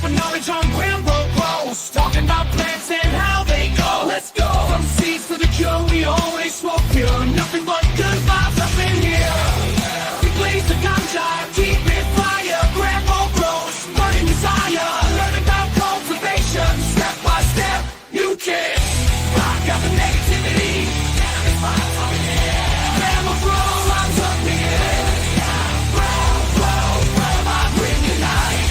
dropping knowledge on Grambo grows. Talking about plants and how they go. Let's go. From seeds to the cure, we always smoke pure. Nothing but good vibes up in here. We blaze the ganja, keep it fire. Grambo grows, burning desire. Learn about cultivation, step by step. You can rock out the negativity. Cannabis vibes up in here. Grambo grow, lines up here. Grow, where am I bringing life?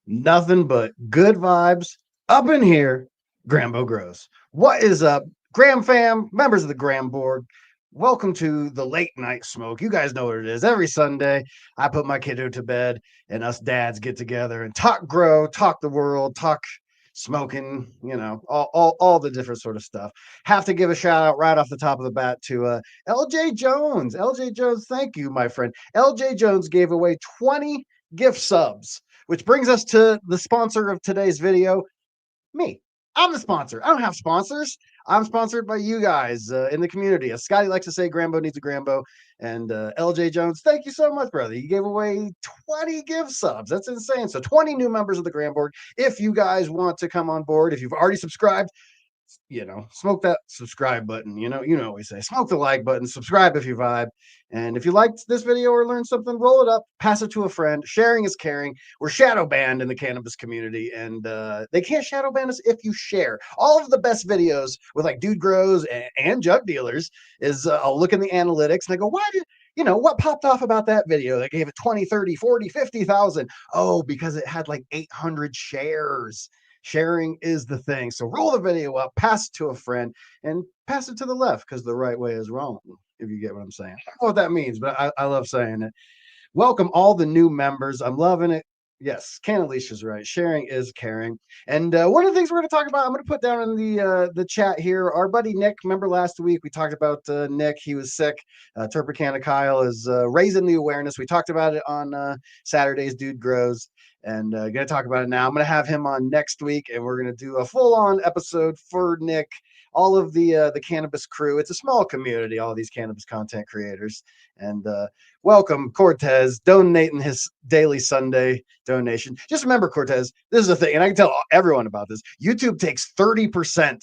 Nothing but good vibes up in here. Grambo grows. What is up, GramFam, members of the Gram board? Welcome to the late night smoke. You guys know what it is. Every Sunday, I put my kiddo to bed, and us dads get together and talk grow, talk the world, talk smoking. You know, all the different sort of stuff. Have to give a shout out right off the top of the bat to LJ Jones. LJ Jones, thank you, my friend. LJ Jones gave away 20 gift subs, which brings us to the sponsor of today's video, me. I'm the sponsor. I don't have sponsors. I'm sponsored by you guys in the community. As Scotty likes to say, Grambo needs a Grambo. And LJ Jones, thank you so much, brother. You gave away 20 gift subs. That's insane. So 20 new members of the Gram board. If you guys want to come on board, if you've already subscribed, you know, smoke that subscribe button. You know what we say. Smoke the like button, subscribe if you vibe. And if you liked this video or learned something, roll it up, pass it to a friend. Sharing is caring. We're shadow banned in the cannabis community, and they can't shadow ban us if you share. All of the best videos with like Dude Grows and Jug Dealers is I'll look in the analytics and I go, why did what popped off about that video? They gave it 20, 30, 40, 50,000. Oh, because it had like 800 shares. Sharing is the thing. So roll the video up, pass it to a friend, and pass it to the left because the right way is wrong, if you get what I'm saying. I don't know what that means, but I love saying it. Welcome all the new members. I'm loving it. Yes, Canalicia's right. Sharing is caring. And one of the things we're going to talk about, I'm going to put down in the chat here. Our buddy Nick, remember last week we talked about Nick. He was sick. Turpicana Kyle is raising the awareness. We talked about it on Saturday's Dude Grows. And going to talk about it now. I'm going to have him on next week, and we're going to do a full-on episode for Nick, all of the cannabis crew. It's a small community, all these cannabis content creators. And welcome, Cortez, donating his daily Sunday donation. Just remember, Cortez, this is the thing, and I can tell everyone about this. YouTube takes 30%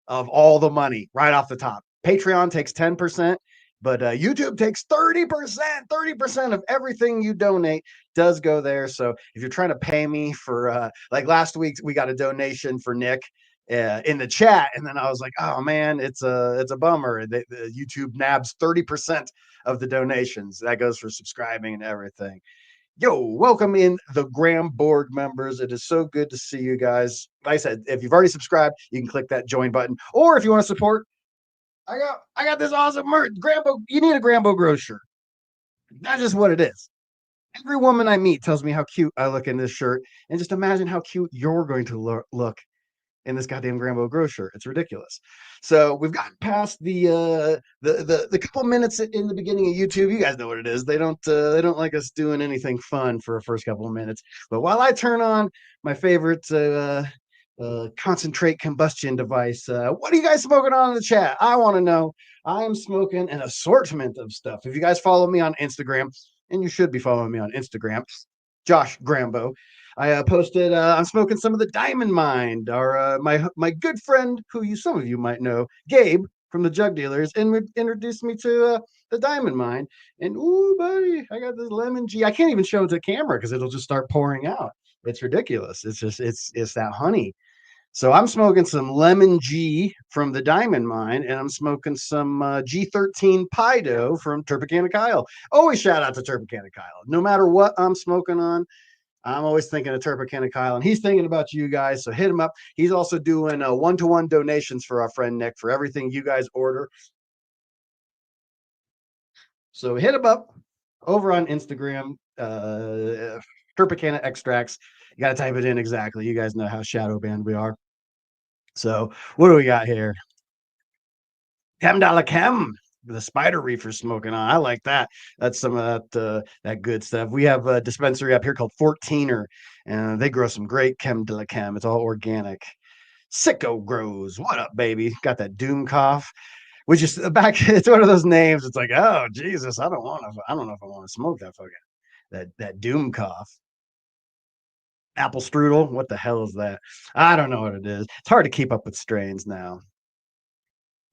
of all the money right off the top. Patreon takes 10%. But YouTube takes 30%. 30% of everything you donate does go there. So if you're trying to pay me for, like last week, we got a donation for Nick in the chat, and then I was like, oh man, it's a bummer. The YouTube nabs 30% of the donations. That goes for subscribing and everything. Yo, welcome in the Gram board members. It is so good to see you guys. Like I said, if you've already subscribed, you can click that join button, or if you want to support, I got this awesome merch. Grambo, you need a Grambo Grow shirt. That's just what it is. Every woman I meet tells me how cute I look in this shirt, and just imagine how cute you're going to look in this goddamn Grambo Grow shirt. It's ridiculous. So we've gotten past the couple minutes in the beginning of YouTube. You guys know what it is. They don't like us doing anything fun for the first couple of minutes. But while I turn on my favorite concentrate combustion device, what are you guys smoking on in the chat? I want to know. I am smoking an assortment of stuff. If you guys follow me on Instagram, and you should be following me on Instagram, Josh Grambo, I posted I'm smoking some of the Diamond Mind. Our my good friend who some of you might know, Gabe from the Jug Dealers, and introduced me to the Diamond Mind. And ooh, buddy, I got this lemon G. I can't even show it to camera because it'll just start pouring out. It's ridiculous. It's just it's that honey. So I'm smoking some lemon G from the Diamond Mine, and I'm smoking some G13 Pido from Turpicana Kyle. Always shout out to Turpicana Kyle. No matter what I'm smoking on, I'm always thinking of Turpicana Kyle, and he's thinking about you guys. So hit him up. He's also doing one-to-one donations for our friend Nick for everything you guys order. So hit him up over on Instagram, Turpicana Extracts. You got to type it in exactly. You guys know how shadow banned we are. So what do we got here? Chem de la Chem, the spider reefer smoking on. I like that. That's some of that good stuff. We have a dispensary up here called 14er, and they grow some great Chem de la Chem. It's all organic. Sicko grows. What up, baby? Got that doom cough. Which is back. It's one of those names. It's like, oh Jesus, I don't want to. I don't know if I want to smoke that fucking that doom cough. Apple strudel. What the hell is that? I don't know what it is. It's hard to keep up with strains now.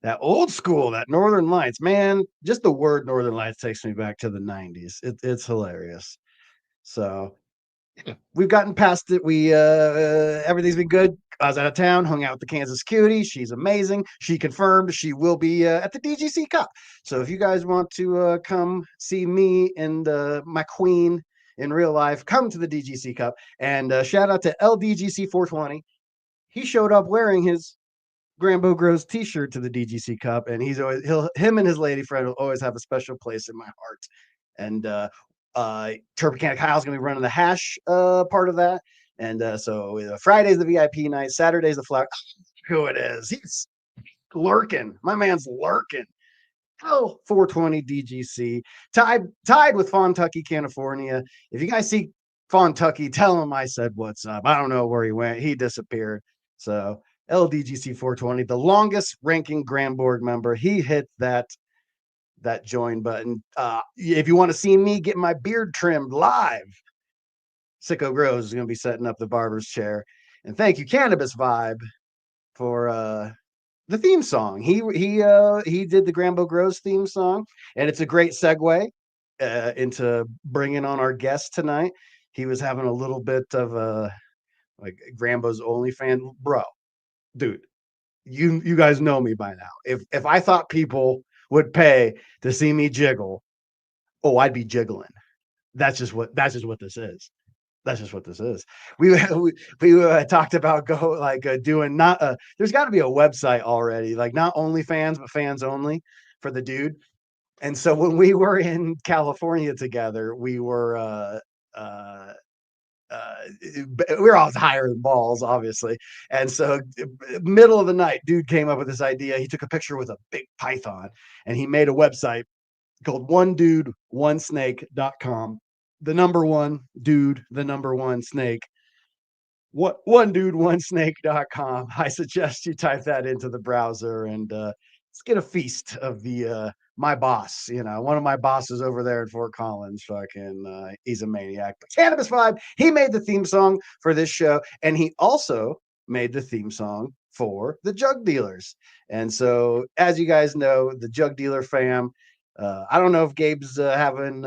That old school, that Northern Lights, man. Just the word Northern Lights takes me back to the '90s. It's hilarious. So we've gotten past it. We everything's been good. I was out of town, hung out with the Kansas cutie. She's amazing. She confirmed she will be at the DGC Cup. So if you guys want to come see me and my queen in real life, come to the DGC Cup. And shout out to LDGC 420. He showed up wearing his Grambo Grows t-shirt to the DGC Cup, and him and his lady friend will always have a special place in my heart. And Turpicana Kyle's gonna be running the hash part of that. And so Friday's the VIP night, Saturday's the flower. Who it is? He's lurking. My man's lurking. Oh, 420 DGC, tied with Fontucky, California. If you guys see Fontucky, tell him I said what's up. I don't know where he went. He disappeared. So LDGC 420, the longest ranking Gramborg member. He hit that join button. If you want to see me get my beard trimmed live, Sicko Grows is going to be setting up the barber's chair. And thank you, Cannabis Vibe, for the theme song. He did the Grambo Grows theme song, and it's a great segue into bringing on our guest tonight. He was having a little bit of a like Grambo's OnlyFans, bro, dude. You guys know me by now. If I thought people would pay to see me jiggle, oh, I'd be jiggling. That's just what this is. That's just what this is. We talked about doing not there's got to be a website already, like not OnlyFans but fans only for the dude. And so when we were in California together, we were we were all higher than balls, obviously. And so middle of the night, dude came up with this idea. He took a picture with a big python and he made a website called one dude, one snake.com. The number one dude, the number one snake. What one dude, one snake.com. I suggest you type that into the browser and let's get a feast of the my boss, one of my bosses over there in Fort Collins. Fucking he's a maniac. But Cannabis Vibe, he made the theme song for this show, and he also made the theme song for the Jug Dealers. And so, as you guys know, the Jug Dealer fam, I don't know if Gabe's having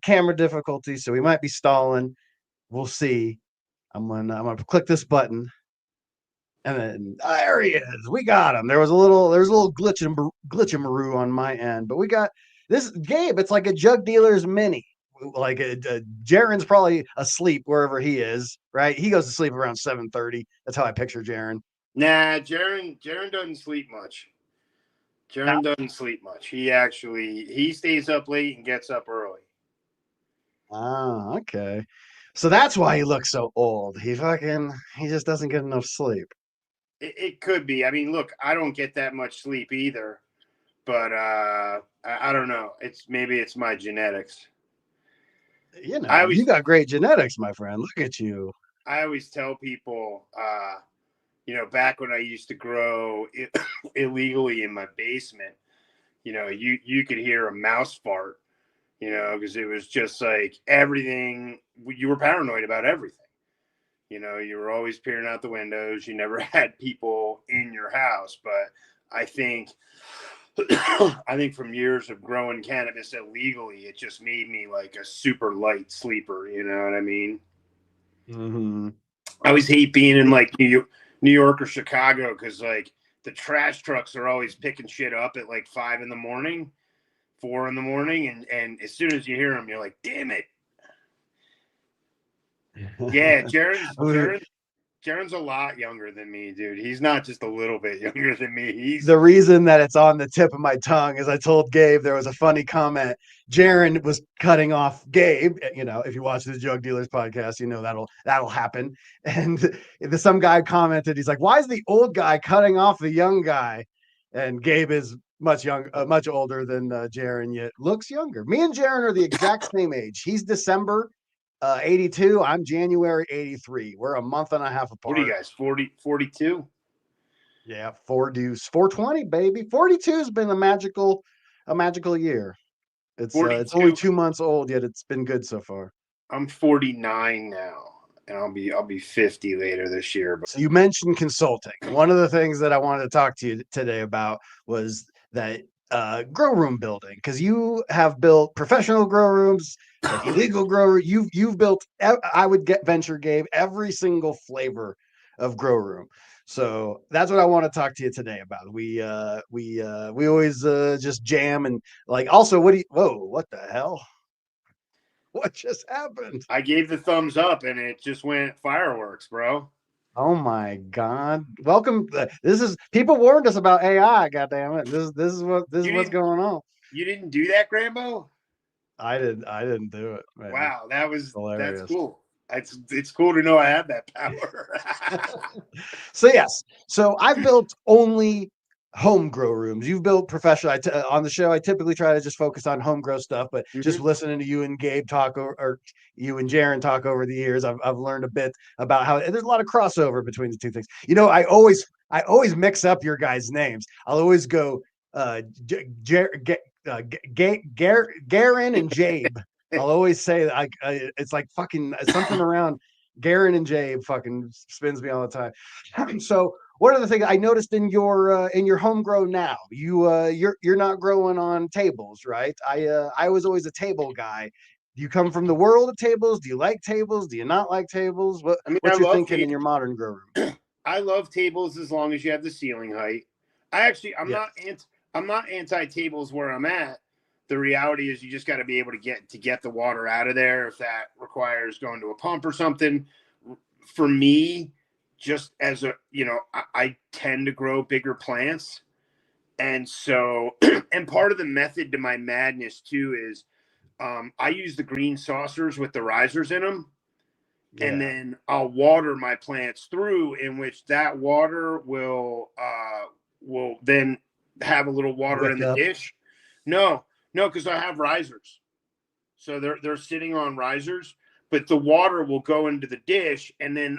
camera difficulties, so we might be stalling. We'll see. I'm gonna click this button, and then there he is. We got him. There's a little glitch-a-maroo on my end, but we got this Gabe. It's like a Jug Dealers mini. Like Jaren's probably asleep wherever he is, right? He goes to sleep around 7:30. That's how I picture Jaren. Nah, Jaren doesn't sleep much. Jaren doesn't sleep much. He stays up late and gets up early. Ah, okay. So that's why he looks so old. He just doesn't get enough sleep. It could be. I mean, look, I don't get that much sleep either, but I don't know. Maybe it's my genetics. You got great genetics, my friend. Look at you. I always tell people, back when I used to grow illegally in my basement, you could hear a mouse fart, because it was just like everything. You were paranoid about everything. You were always peering out the windows. You never had people in your house. But I think from years of growing cannabis illegally, it just made me like a super light sleeper. You know what I mean? Mm-hmm. I always hate being in like New York or Chicago because like the trash trucks are always picking shit up at like 5 a.m, 4 a.m, and as soon as you hear them, you're like, damn it. Yeah, Jaren's a lot younger than me, dude. He's not just a little bit younger than me. He's The reason that it's on the tip of my tongue is I told Gabe there was a funny comment. Jaren was cutting off Gabe. You know, if you watch the Jug Dealers podcast, you know that'll happen. And some guy commented, he's like, "Why is the old guy cutting off the young guy?" And Gabe is much older than Jaren, yet looks younger. Me and Jaren are the exact same age. He's December 82. I'm January 83. We're a month and a half apart. what are you guys, 40, 42? Yeah, 420, baby. 42 has been a magical year. It's 42. only 2 months old, yet it's been good so far. I'm 49 now, and I'll be 50 later this year. But So you mentioned consulting. One of the things that I wanted to talk to you today about was that grow room building, because you have built professional grow rooms, like illegal grow room. You've built, I would venture, Gabe, every single flavor of grow room. So that's what I want to talk to you today about. We always just jam and like. Also, what the hell? What just happened? I gave the thumbs up, and it just went fireworks, bro. Oh my God! Welcome. This is, people warned us about AI. God damn it! This is what's going on. You didn't do that, Grambo? I didn't do it. Man. Wow, that's cool. It's cool to know I have that power. So yes, so I've built only home grow rooms. You've built professional. On the show, I typically try to just focus on home grow stuff, but just listening to you and Gabe talk, or you and Jaren talk over the years, I've learned a bit about how there's a lot of crossover between the two things. You know, I always mix up your guys' names. I'll always go Garen and Jabe. I'll always say that it's like fucking something around Garen and Jabe fucking spins me all the time. So one of the things I noticed in your home grow now, you're not growing on tables, right? I was always a table guy. Do you come from the world of tables? Do you like tables? Do you not like tables? What's your thinking in your modern grow room? I love tables as long as you have the ceiling height. I'm not anti tables where I'm at. The reality is you just got to be able to get the water out of there if that requires going to a pump or something. For me, just as I tend to grow bigger plants. And so, and part of the method to my madness too is I use the green saucers with the risers in them. Yeah. And then I'll water my plants through, in which that water will then have a little water in the dish. No, because I have risers. So they're sitting on risers, but the water will go into the dish, and then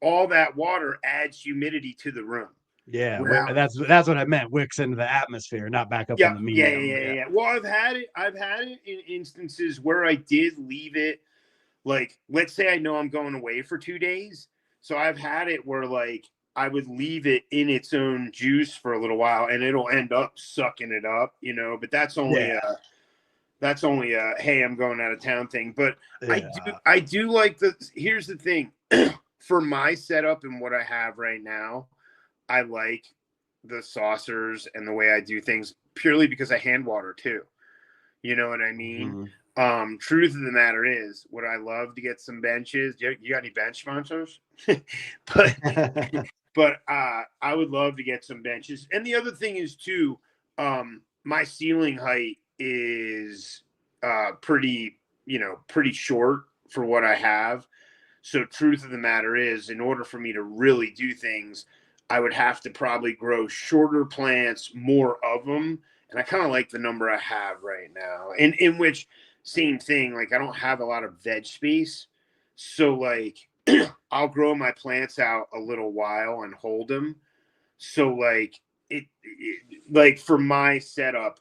all that water adds humidity to to the room. Yeah, that's what I meant. Wicks into the atmosphere, not back up in the medium. Yeah. Well, I've had it in instances where I did leave it. Like, let's say I know I'm going away for 2 days. So I've had it where like I would leave it in its own juice for a little while, and it'll end up sucking it up, but that's only a hey, I'm going out of town thing. But I do like here's the thing. For my setup and what I have right now, I like the saucers and the way I do things purely because I hand water too. You know what I mean? Mm-hmm. Truth of the matter is, would I love to get some benches? You got any bench sponsors? but I would love to get some benches. And the other thing is too, my ceiling height is pretty short for what I have. So truth of the matter is, in order for me to really do things, I would have to probably grow shorter plants, more of them. And I kind of like the number I have right now. And in which, same thing, like I don't have a lot of veg space. So like I'll grow my plants out a little while and hold them. So like like for my setup,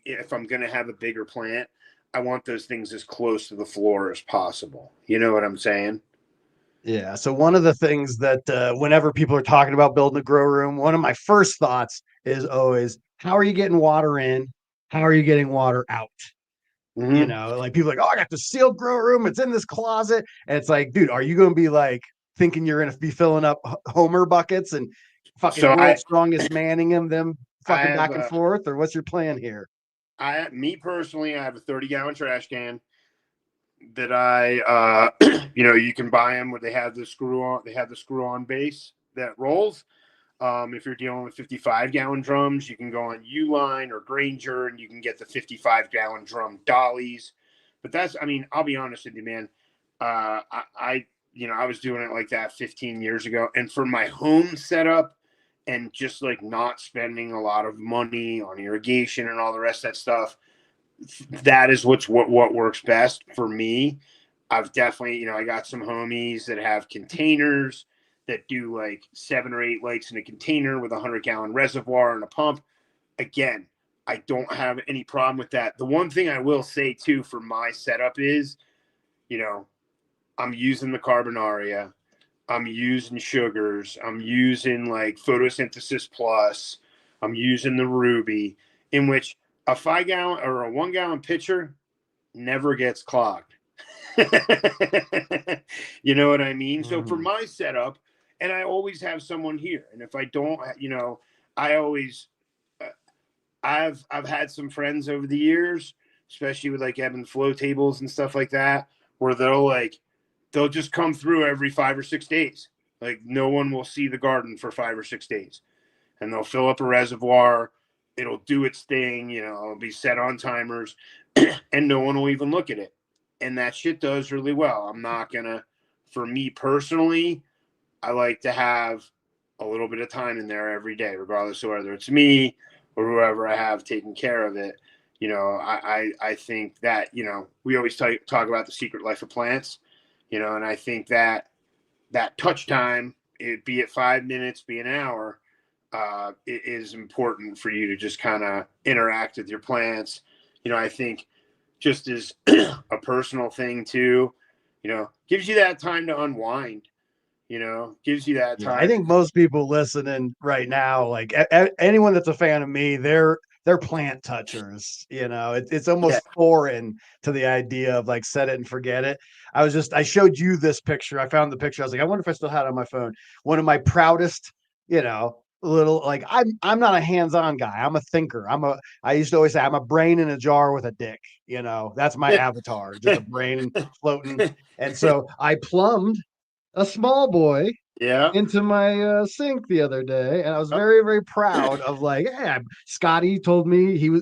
if I'm going to have a bigger plant, I want those things as close to the floor as possible. You know what I'm saying? Yeah. So one of the things that whenever people are talking about building a grow room, one of my first thoughts is always, how are you getting water in? How are you getting water out? Mm-hmm. Like people are like, oh, I got the sealed grow room. It's in this closet. And it's like, dude, are you going to be like thinking you're going to be filling up Homer buckets and fucking world's strongest manning them fucking back and forth? Or what's your plan here? Me personally, I have a 30-gallon trash can. that I, you can buy them where they have the screw on base that rolls. If you're dealing with 55-gallon drums, you can go on Uline or Granger and you can get the 55-gallon drum dollies. But I'll be honest with you, man. I was doing it like that 15 years ago. And for my home setup and just like not spending a lot of money on irrigation and all the rest of that stuff, that is what works best for me. I've definitely, I got some homies that have containers that do like 7 or 8 lights in a container with a 100-gallon reservoir and a pump. Again, I don't have any problem with that. The one thing I will say too for my setup is, I'm using the Carbonaria, I'm using sugars, I'm using like Photosynthesis Plus, I'm using the Ruby, in which a 5-gallon or a 1-gallon pitcher never gets clogged. You know what I mean? So for my setup, and I always have someone here, and if I don't, I always, I've had some friends over the years, especially with like ebb and flow tables and stuff like that, where they'll just come through every 5 or 6 days. Like no one will see the garden for 5 or 6 days, and they'll fill up a reservoir. It'll do its thing, it'll be set on timers, and no one will even look at it. And that shit does really well. I'm not gonna, for me personally, I like to have a little bit of time in there every day, regardless of whether it's me or whoever I have taking care of it. I think that, we always talk about the secret life of plants, and I think that touch time, be it 5 minutes, be an hour, it is important for you to just kind of interact with your plants. I think just as a personal thing too, gives you that time to unwind, gives you that time. I think most people listening right now, like anyone that's a fan of me, they're plant touchers. It's almost foreign to the idea of like set it and forget it. I showed you this picture. I found the picture. I was like, I wonder if I still had it on my phone. One of my proudest, little, like I'm not a hands-on guy. I'm a thinker. I used to always say I'm a brain in a jar with a dick. That's my avatar, just a brain floating. And so I plumbed a small boy into my sink the other day, and I was very, very proud of like, hey, Scotty told me he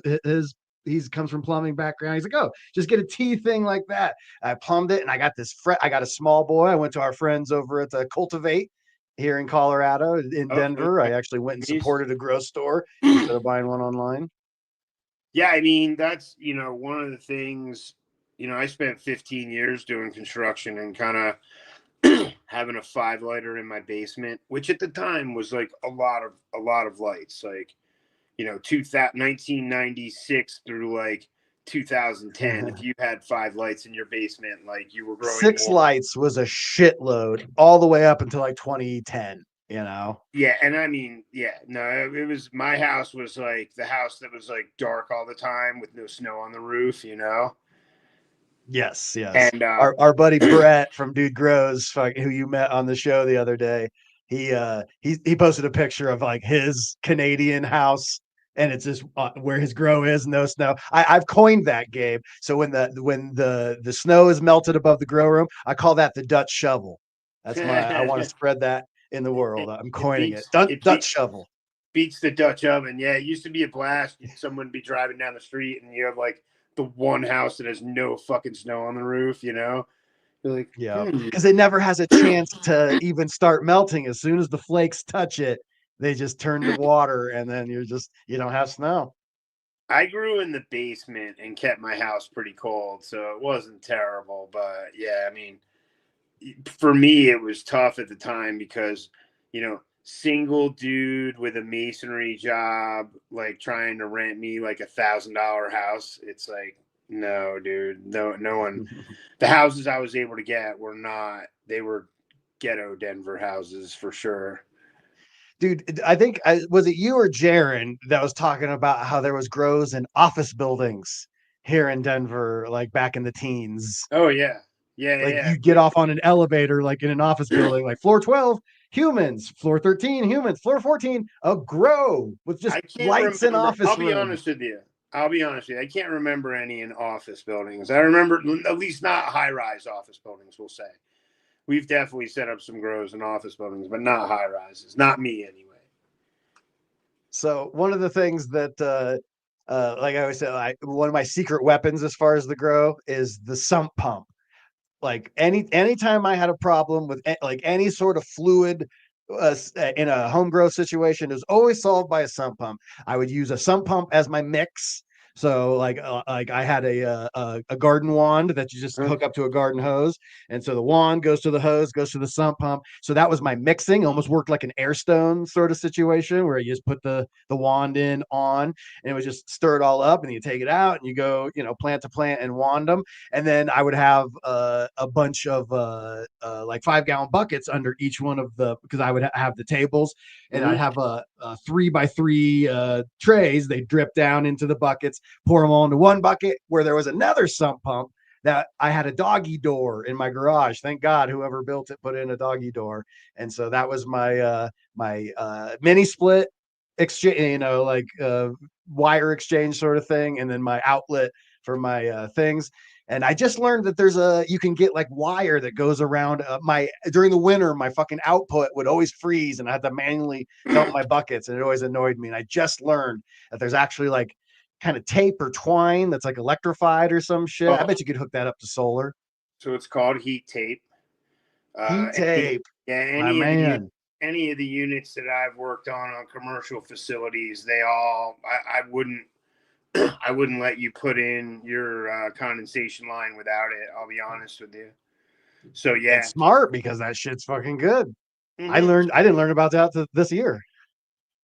comes from plumbing background. He's like, oh, just get a tea thing like that. I plumbed it, and I got I got a small boy. I went to our friends over at the Cultivate here in Colorado, in Denver. I actually went and supported a grow store instead of buying one online. Yeah, that's one of the things. I spent 15 years doing construction and kind of having a 5-lighter in my basement, which at the time was like a lot of lights, like 1996 through like 2010. If you had 5 lights in your basement, like you were growing 6 lights was a shitload all the way up until like 2010. Yeah, and it was, my house was like the house that was like dark all the time with no snow on the roof. Yes. And our buddy Brett from Dude Grows, who you met on the show the other day, he posted a picture of like his Canadian house, and it's just where his grow is, no snow. I've coined that, Gabe. So when the snow is melted above the grow room, I call that the Dutch shovel. That's I want to spread that in the world. I'm coining it. Dutch shovel. Beats the Dutch oven. Yeah, it used to be a blast. Someone would be driving down the street and you have like the one house that has no fucking snow on the roof, You're like, because it never has a chance to even start melting. As soon as the flakes touch it, they just turn to water, and then you don't have snow. I grew in the basement and kept my house pretty cold, so it wasn't terrible. But yeah, for me, it was tough at the time because, single dude with a masonry job, like trying to rent me like $1,000 house. It's like, no, dude, no one. The houses I was able to get they were ghetto Denver houses for sure. Dude, I think, was it you or Jaron that was talking about how there was grows in office buildings here in Denver, like back in the teens? Oh yeah. You get off on an elevator, like in an office building, like floor 12, humans, floor 13, humans, floor 14, a grow with just lights in office. I'll be honest with you. I'll be honest with you. I can't remember any in office buildings. I remember at least not high-rise office buildings, we'll say. We've definitely set up some grows in office buildings, but not high-rises. Not me, anyway. So one of the things that, like I always say, one of my secret weapons as far as the grow is the sump pump. Like anytime I had a problem with like any sort of fluid in a home grow situation, it was always solved by a sump pump. I would use a sump pump as my mix. So like I had a garden wand that you just hook up to a garden hose, and so the wand goes to the hose, goes to the sump pump. So that was my mixing. It almost worked like an air stone sort of situation where you just put the wand in on, and it would just stir it all up, and you take it out, and you go plant to plant and wand them. And then I would have a bunch of like 5-gallon buckets under each one of the, because I would have the tables, and I'd have a 3x3 trays. They drip down into the buckets, pour them all into one bucket, where there was another sump pump that I had a doggy door in my garage. Thank God whoever built it put in a doggy door. And so that was my mini split exchange, like wire exchange sort of thing, and then my outlet for my things. And I just learned that you can get like wire that goes around during the winter, my fucking output would always freeze and I had to manually dump my buckets, and it always annoyed me. And I just learned that there's actually like kind of tape or twine that's like electrified or some shit. I bet you could hook that up to solar. So it's called heat tape. Heat tape. Any of the units that I've worked on commercial facilities, they all, I wouldn't let you put in your condensation line without it. I'll be honest with you. So yeah, it's smart because that shit's fucking good. I didn't learn about that this year.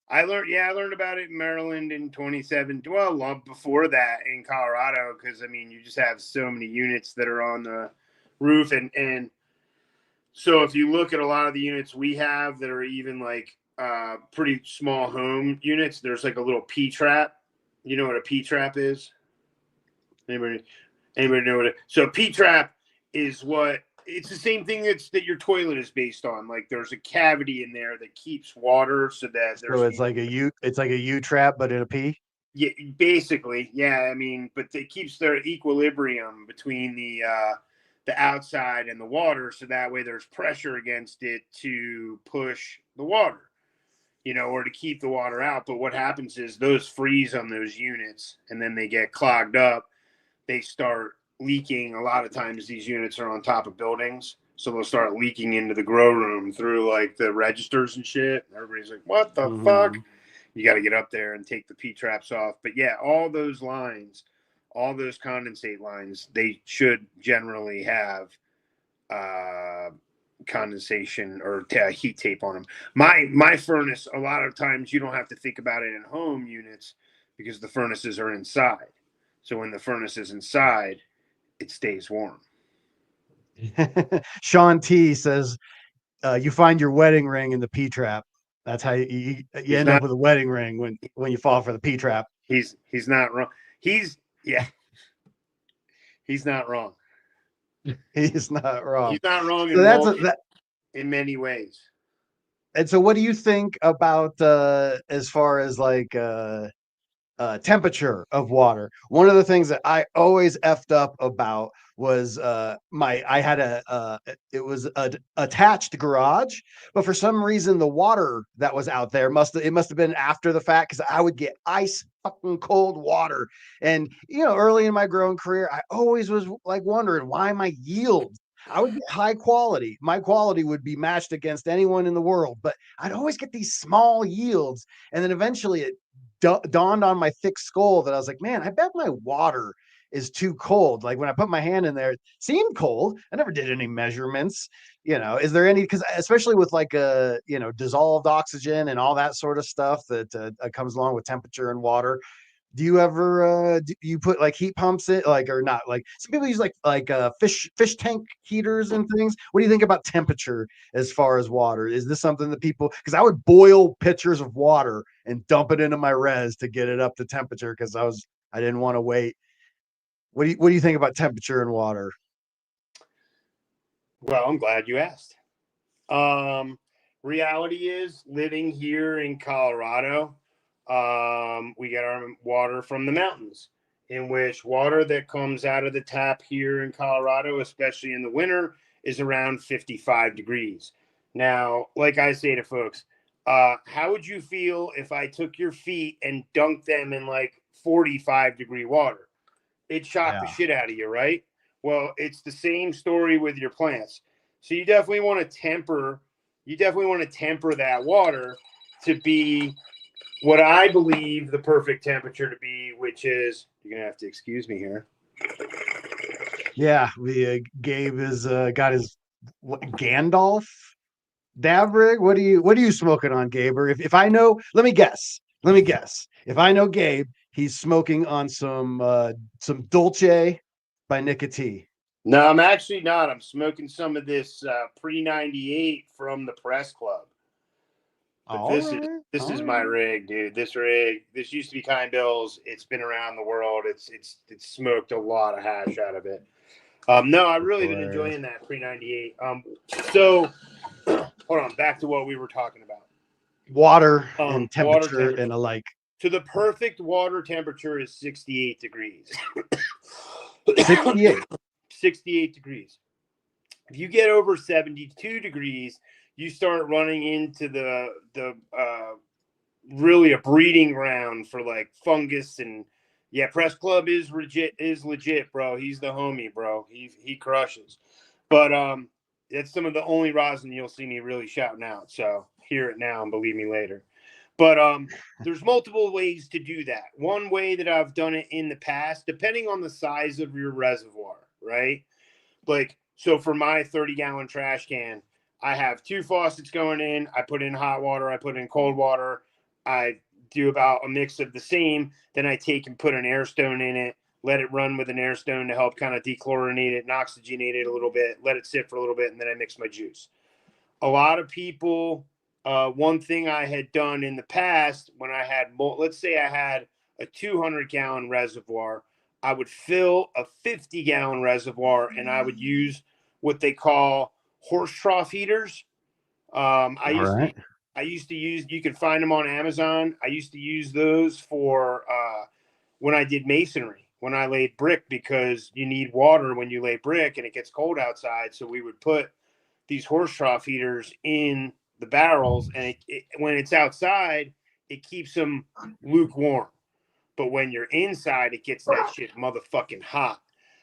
I learned about it in Maryland in 2017. Well, before that in Colorado, because I mean, you just have so many units that are on the roof, and so if you look at a lot of the units we have that are even like pretty small home units, there's like a little P trap. You know what a P trap is? Anybody know what it? So a P trap is what. It's the same thing that your toilet is based on. Like there's a cavity in there that keeps water so that there's. So it's like a U trap, but in a P. Yeah, basically, yeah. I mean, but it keeps their equilibrium between the outside and the water, so that way there's pressure against it to push the water, or to keep the water out. But what happens is those freeze on those units, and then they get clogged up. They start leaking. A lot of times these units are on top of buildings, so they'll start leaking into the grow room through like the registers and shit. Everybody's like, what the fuck? You got to get up there and take the P traps off. But yeah, all those lines, all those condensate lines, they should generally have condensation or heat tape on them. My furnace, a lot of times you don't have to think about it in home units because the furnaces are inside. So when the furnace is inside, it stays warm. Sean T says, you find your wedding ring in the P trap. That's how you end up with a wedding ring when you fall for the P trap. He's not wrong. He's not wrong. He's not wrong. He's not wrong. So in many ways. And so what do you think about as far as like temperature of water? One of the things that I always effed up about was I had it was a attached garage, but for some reason the water that was out there must have been after the fact, because I would get ice fucking cold water. And early in my growing career, I always was like wondering why my yields, I would get high quality. My quality would be matched against anyone in the world, but I'd always get these small yields. And then eventually it dawned on my thick skull that I was like, man, I bet my water is too cold. Like when I put my hand in there, it seemed cold. I never did any measurements. Is there any, because especially with like dissolved oxygen and all that sort of stuff that comes along with temperature and water. Do you ever do you put like heat pumps in, like, or not? Like some people use like fish tank heaters and things. What do you think about temperature as far as water? Is this something that people, because I would boil pitchers of water and dump it into my res to get it up to temperature because I didn't want to wait. What do you think about temperature and water? Well, I'm glad you asked. Reality is, living here in Colorado, We get our water from the mountains, in which water that comes out of the tap here in Colorado, especially in the winter, is around 55 degrees. Now, like I say to folks, how would you feel if I took your feet and dunked them in like 45-degree water? It'd shock the shit out of you, right? Well, it's the same story with your plants. So you definitely want to temper that water to be what I believe the perfect temperature to be, which is, you're gonna have to excuse me here. Yeah, we Gabe is got his Gandalf dab rig. What are you smoking on, Gabe? Or if I know, let me guess. If I know Gabe, he's smoking on some Dolce by Nicotine. No, I'm actually not. I'm smoking some of this pre-98 from the Press Club. But this is my rig, dude. This used to be Kind Bill's. It's been around the world. It's smoked a lot of hash out of it. No, I've really been enjoying that pre-98. So hold on, back to what we were talking about. Water and temperature and a like. So the perfect water temperature is 68 degrees. 68. 68 degrees. If you get over 72 degrees, you start running into the really a breeding ground for like fungus. And yeah, Press Club is legit, bro. He's the homie, bro. He crushes. But that's some of the only rosin you'll see me really shouting out. So hear it now and believe me later. But there's multiple ways to do that. One way that I've done it in the past, depending on the size of your reservoir, right? Like, so for my 30-gallon trash can, I have 2 faucets going in. I put in hot water. I put in cold water. I do about a mix of the same. Then I take and put an air stone in it, let it run with an air stone to help kind of dechlorinate it and oxygenate it a little bit, let it sit for a little bit, and then I mix my juice. A lot of people, one thing I had done in the past when I had, let's say I had a 200-gallon reservoir, I would fill a 50-gallon reservoir and I would use what they call horse trough heaters. I used to use, you can find them on Amazon. I used to use those for when I did masonry, when I laid brick, because you need water when you lay brick and it gets cold outside. So we would put these horse trough heaters in the barrels, and when it's outside, it keeps them lukewarm. But when you're inside, it gets that shit motherfucking hot.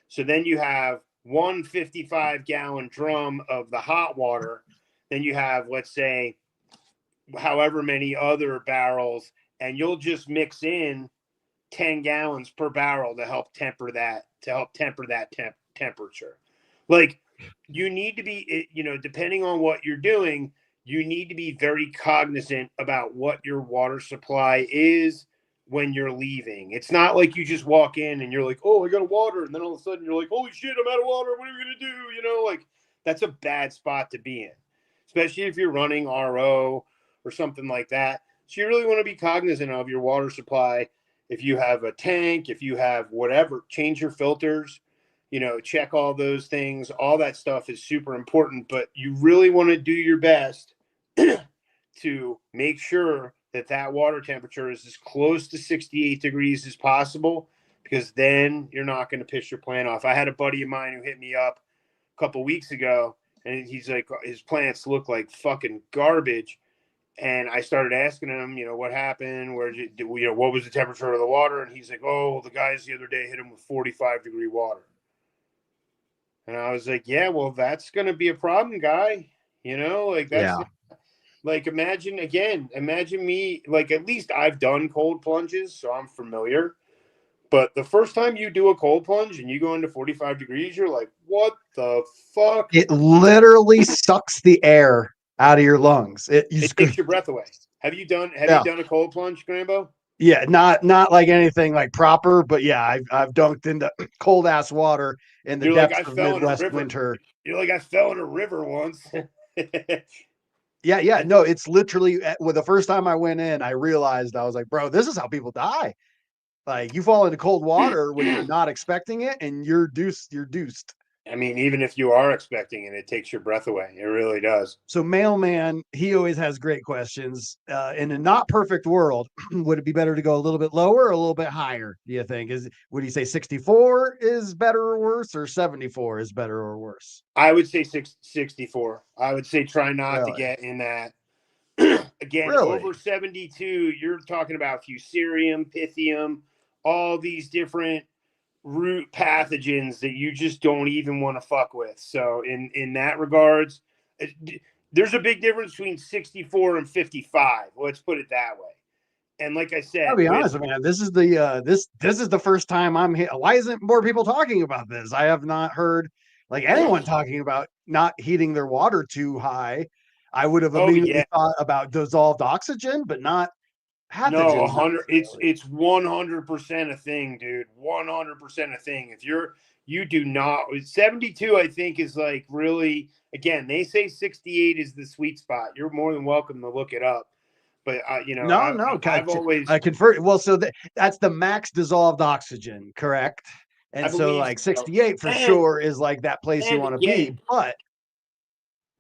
So then you have one 55-gallon drum of the hot water. Then you have, let's say, however many other barrels, and you'll just mix in 10 gallons per barrel to help temper that temperature. Like, you need to be, depending on what you're doing, you need to be very cognizant about what your water supply is when you're leaving. It's not like you just walk in and you're like, oh, I got water. And then all of a sudden you're like, holy shit, I'm out of water. What are we going to do? Like, that's a bad spot to be in, especially if you're running RO or something like that. So you really want to be cognizant of your water supply. If you have a tank, if you have whatever, change your filters, check all those things. All that stuff is super important, but you really want to do your best to make sure that water temperature is as close to 68 degrees as possible, because then you're not going to piss your plant off. I had a buddy of mine who hit me up a couple weeks ago, and he's like, his plants look like fucking garbage. And I started asking him, what happened? What was the temperature of the water? And he's like, oh, the guys the other day hit him with 45-degree water. And I was like, yeah, well, that's going to be a problem, guy. Like, imagine me, like, at least I've done cold plunges, so I'm familiar. But the first time you do a cold plunge and you go into 45 degrees, you're like, what the fuck? It literally sucks the air out of your lungs. It takes your breath away. Have you done a cold plunge, Grambo? Yeah, not like anything like proper, but yeah, I've dunked into cold ass water in the depths of Midwest winter. You're like, I fell in a river once. Yeah. No, it's literally, the first time I went in, I realized, I was like, bro, this is how people die. Like, you fall into cold water when you're not expecting it, and you're deuced. I mean, even if you are expecting it, it takes your breath away. It really does. So mailman, he always has great questions. In a not perfect world, would it be better to go a little bit lower or a little bit higher? Do you think would you say 64 is better or worse, or 74 is better or worse? I would say 64. I would say try not to Really? get in that. Again, Really? over 72, you're talking about fusarium, pythium, all these different root pathogens that you just don't even want to fuck with. So in that regards, there's a big difference between 64 and 55. Let's put it that way. And like I said, I'll be honest, man. This is the this is the first time I'm here. Why isn't more people talking about this? I have not heard like anyone talking about not heating their water too high. I would have immediately thought about dissolved oxygen, but not pathogens. No, 100. It's 100% a thing, dude. 100% a thing. If you do not 72, I think is like really. Again, they say 68 is the sweet spot. You're more than welcome to look it up. But I've always I convert. Well, so that's the max dissolved oxygen, correct? And so like 68 for sure is like that place you want to be. But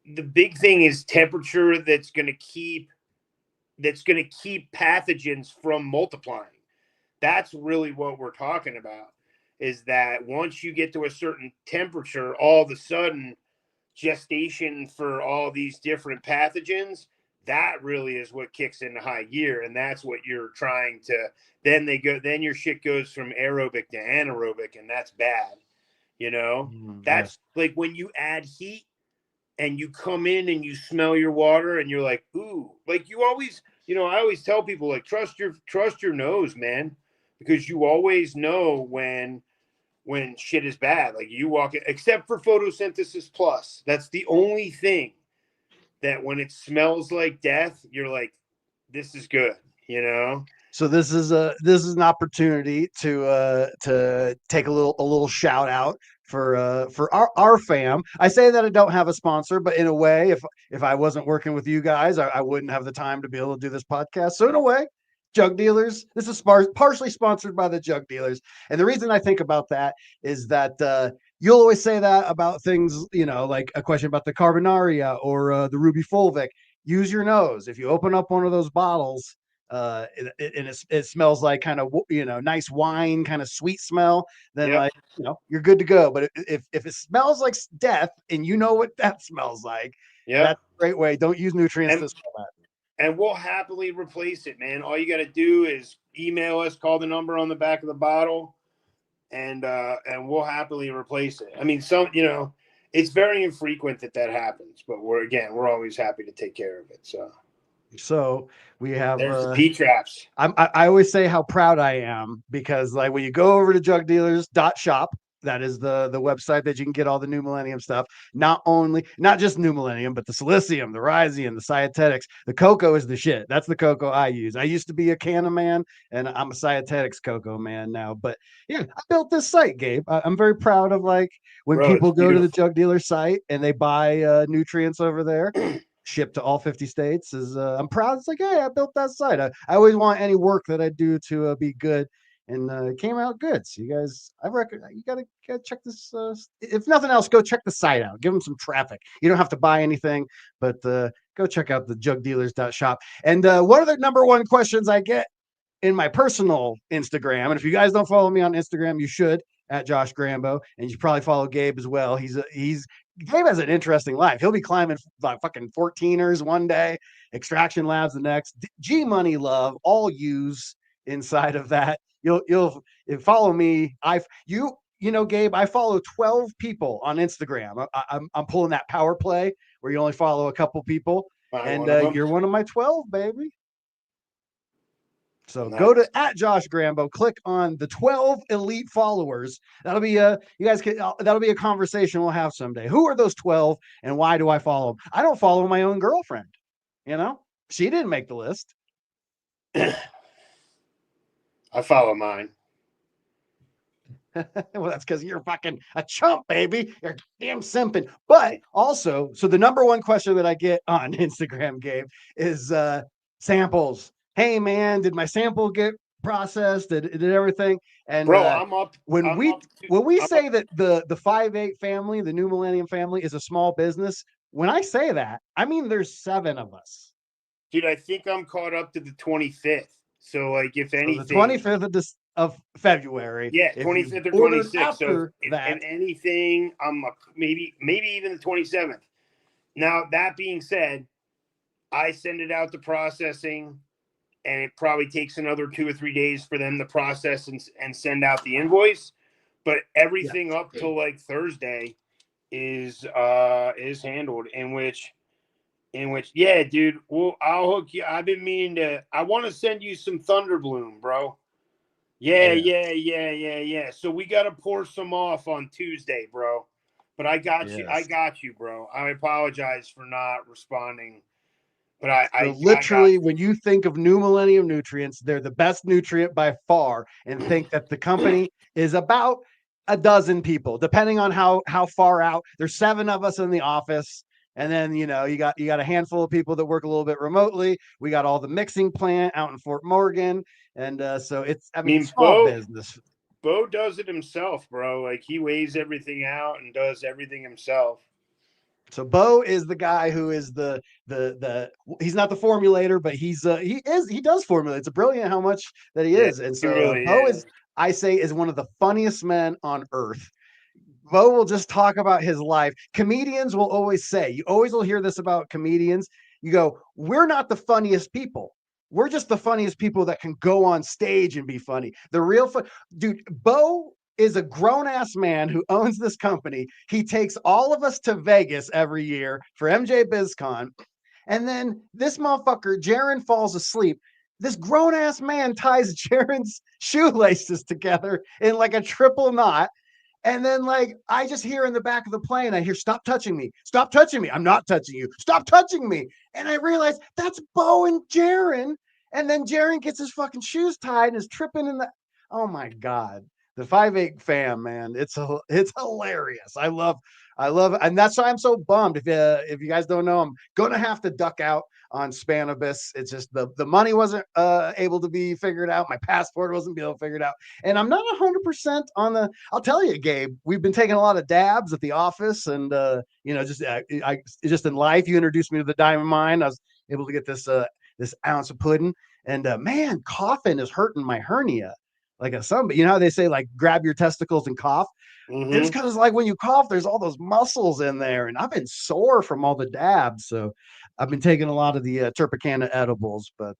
the big thing is temperature that's going to keep pathogens from multiplying. That's really what we're talking about, is that once you get to a certain temperature, all of a sudden gestation for all these different pathogens, that really is what kicks into high gear. And that's what you're trying to, then your shit goes from aerobic to anaerobic, and that's bad. That's like when you add heat and you come in and you smell your water and you're like, ooh, like you always, I always tell people, like, trust your nose, man, because you always know when shit is bad. Like you walk in, except for photosynthesis plus. That's the only thing that when it smells like death, you're like, this is good, So this is an opportunity to take a little shout out for our fam. I say that I don't have a sponsor, but in a way, if I wasn't working with you guys, I wouldn't have the time to be able to do this podcast. So in a way, Jug Dealers. This is partially sponsored by the Jug Dealers, and the reason I think about that is that you'll always say that about things, like a question about the Carbonaria or the Ruby Fulvic. Use your nose. If you open up one of those bottles, it smells like kind of nice wine, kind of sweet smell, then like you're good to go. But if it smells like death and you know what that smells like, that's a great way. Don't use nutrients to smell that. And we'll happily replace it, man. All you got to do is email us, call the number on the back of the bottle, and we'll happily replace it. I mean, it's very infrequent that happens, but we're always happy to take care of it. So we have there's the P-traps. I always say how proud I am, because like when you go over to jugdealers.shop, that is the website that you can get all the New Millennium stuff. Not just New Millennium, but the Silicium, the Rhizium, the Cyatetics. The cocoa is the shit. That's the cocoa I use. I used to be a Canna man, and I'm a Cyatetics cocoa man now. But yeah, I built this site, Gabe. I'm very proud of like when people go to the Jug Dealer site and they buy nutrients over there. Shipped to all 50 states is I'm proud. It's like, hey, I built that site. I always want any work that I do to be good, and it came out good. So you guys, I reckon you gotta check this. If nothing else, go check the site out. Give them some traffic. You don't have to buy anything, but go check out the jugdealers.shop. And one of the number one questions I get in my personal Instagram, and if you guys don't follow me on Instagram, you should, at Josh Grambo, and you probably follow Gabe as well. Gabe has an interesting life. He'll be climbing like fucking 14ers one day, Extraction Labs the next, G Money Love, all use inside of that. You'll follow me. Gabe, I follow 12 people on Instagram. I'm pulling that power play where you only follow a couple people, and you're one of my 12, baby. So nice. Go to at Josh Grambo, click on the 12 elite followers. That'll be that'll be a conversation we'll have someday. Who are those 12 and why do I follow them? I don't follow my own girlfriend. She didn't make the list. I follow mine. Well, that's because you're fucking a chump, baby. You're damn simping. But also, so the number one question that I get on Instagram, Gabe, is samples. Hey man, did my sample get processed, it did everything. And Bro, I'm up. when I'm we up. when we I'm say up. that the 5-8 family, the New Millennium family, is a small business, when I say that, I mean there's 7 of us. Dude, I think I'm caught up to the 25th. So, like, if So the anything, 25th of February, yeah, if you 25th or ordered 26th. So, after if that, anything, maybe even the 27th. Now, that being said, I send it out to processing, and it probably takes another 2 or 3 days for them to process and send out the invoice. But yeah, everything up till like Thursday is handled. In which, yeah, dude. Well, I'll hook you. I've been meaning to. I want to send you some Thunderbloom, bro. Yeah, yeah, yeah. So we got to pour some off on Tuesday, bro. But I got you. I yes. got you, bro. I apologize for not responding, but I So I got literally, when you think of New Millennium nutrients, they're the best nutrient by far, and think that the company is about a dozen people, depending on how far out. There's 7 of us in the office, and then you got a handful of people that work a little bit remotely. We got all the mixing plant out in Fort Morgan, and so it's I I mean mean, small business. Bo does it himself, bro. Like he weighs everything out and does everything himself. So Bo is the guy who is the he's not the formulator, but he does formulate. It's brilliant how much that he Yeah, is. And he so really Bo is. is, I say, is one of the funniest men on earth. Bo will just talk about his life. Comedians will always say, you always will hear this about comedians. You go, we're not the funniest people. We're just the funniest people that can go on stage and be funny. The real fun, dude. Bo is a grown ass man who owns this company. He takes all of us to Vegas every year for MJ BizCon. And then this motherfucker, Jaron, falls asleep. This grown ass man ties Jaron's shoelaces together in like a triple knot. And then, like, I just hear in the back of the plane, I hear, stop touching me. Stop touching me. I'm not touching you. Stop touching me. And I realize that's Bo and Jaron. And then Jaron gets his fucking shoes tied and is tripping in the. Oh my God. The 5-8 fam, man. It's hilarious. I love it. And that's why I'm so bummed. If you guys don't know, I'm gonna have to duck out on Spanibus. It's just the money wasn't able to be figured out. My passport wasn't able to figure it out. And I'm not 100% on the. I'll tell you, Gabe, we've been taking a lot of dabs at the office, and just in life, you introduced me to the diamond mine. I was able to get this ounce of pudding, and man, coughing is hurting my hernia. Like but you know how they say like grab your testicles and cough. It's Mm-hmm. because like when you cough, there's all those muscles in there, and I've been sore from all the dabs. So I've been taking a lot of the Tropicana edibles, but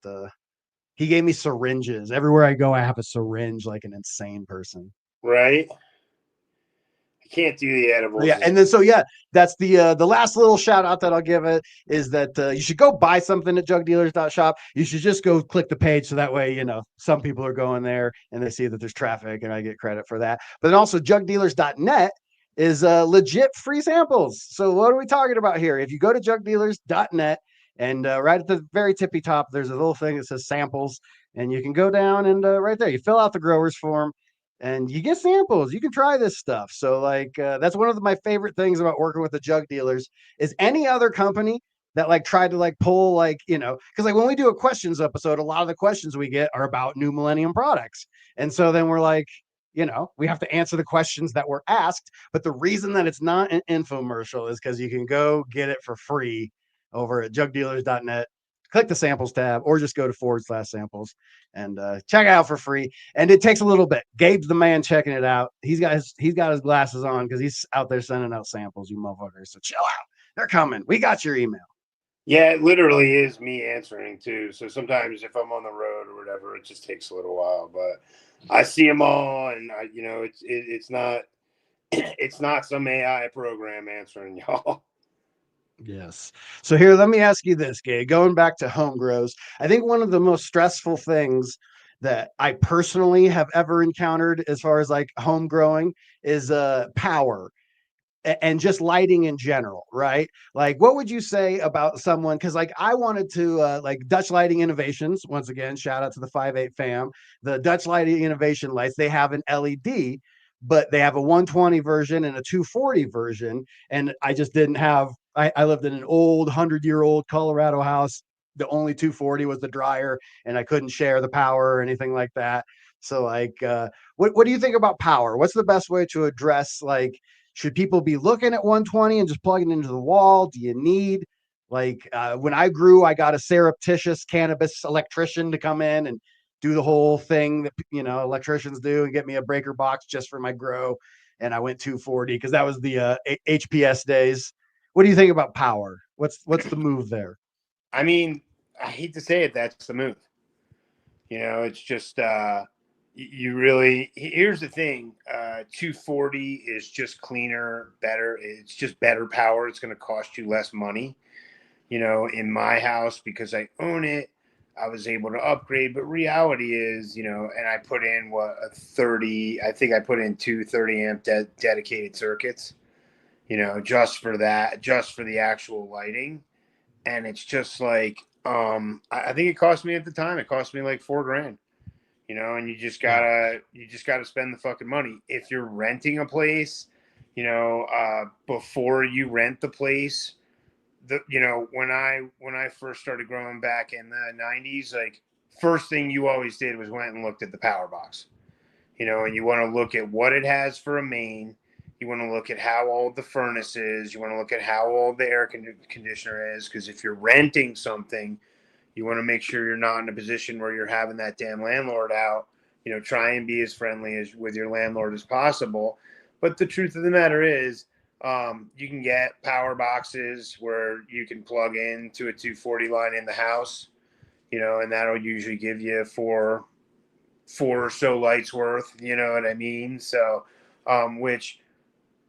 he gave me syringes. Everywhere I go, I have a syringe like an insane person. Right. I can't do the edibles. Yeah, and then that's the last little shout out that I'll give it is that you should go buy something at jugdealers.shop. You should just go click the page so that way some people are going there and they see that there's traffic and I get credit for that. But then also jugdealers.net is legit free samples. So what are we talking about here? If you go to jugdealers.net and right at the very tippy top, there's a little thing that says samples, and you can go down and right there you fill out the growers form and you get samples. You can try this stuff. So like that's one of my favorite things about working with the Jug Dealers is any other company that like tried to like pull like because like when we do a questions episode, a lot of the questions we get are about New Millennium products, and so then we're like we have to answer the questions that were asked. But the reason that it's not an infomercial is because you can go get it for free over at jugdealers.net. Click the samples tab or just go to /samples and check it out for free. And it takes a little bit. Gabe's the man checking it out. He's got his glasses on because he's out there sending out samples, you motherfuckers. So chill out. They're coming. We got your email. Yeah, it literally is me answering too. So sometimes if I'm on the road or whatever, it just takes a little while. But I see them all, and it's not it's not some AI program answering y'all. Yes. So here, let me ask you this, Gabe. Going back to home grows, I think one of the most stressful things that I personally have ever encountered as far as like home growing is power and just lighting in general, right? Like, what would you say about someone? Because like I wanted to like Dutch Lighting Innovations, once again, shout out to the 5-8 fam. The Dutch Lighting Innovation lights, they have an LED, but they have a 120 version and a 240 version. And I just didn't have. I lived in an old 100-year-old Colorado house. the only 240 was the dryer, and I couldn't share the power or anything like that. So like, what do you think about power? What's the best way to address, like, should people be looking at 120 and just plugging into the wall? Do you need, like, when I grew, I got a surreptitious cannabis electrician to come in and do the whole thing that, you know, electricians do and get me a breaker box just for my grow. And I went 240 because that was the HPS days. What do you think about power? What's the move there? I mean, I hate to say it, that's the move. You know, it's just you really, here's the thing, 240 is just cleaner, better. It's just better power. It's going to cost you less money. You know, in my house, because I own it, I was able to upgrade. But reality is, you know, and I put in I think I put in two 30 amp dedicated circuits, you know, just for that, just for the actual lighting. And it's just like, I think it cost me at the time, it cost me like $4,000, you know, and you just gotta spend the fucking money. If you're renting a place, you know, before you rent the place, you know, when I first started growing back in the 90s, like, first thing you always did was went and looked at the power box, you know, and you want to look at what it has for a main. You want to look at how old the furnace is. You want to look at how old the air conditioner is. Because if you're renting something, you want to make sure you're not in a position where you're having that damn landlord out. You know, try and be as friendly as with your landlord as possible. But the truth of the matter is, you can get power boxes where you can plug into a 240 line in the house, you know, and that'll usually give you four or so lights worth, you know what I mean? So, which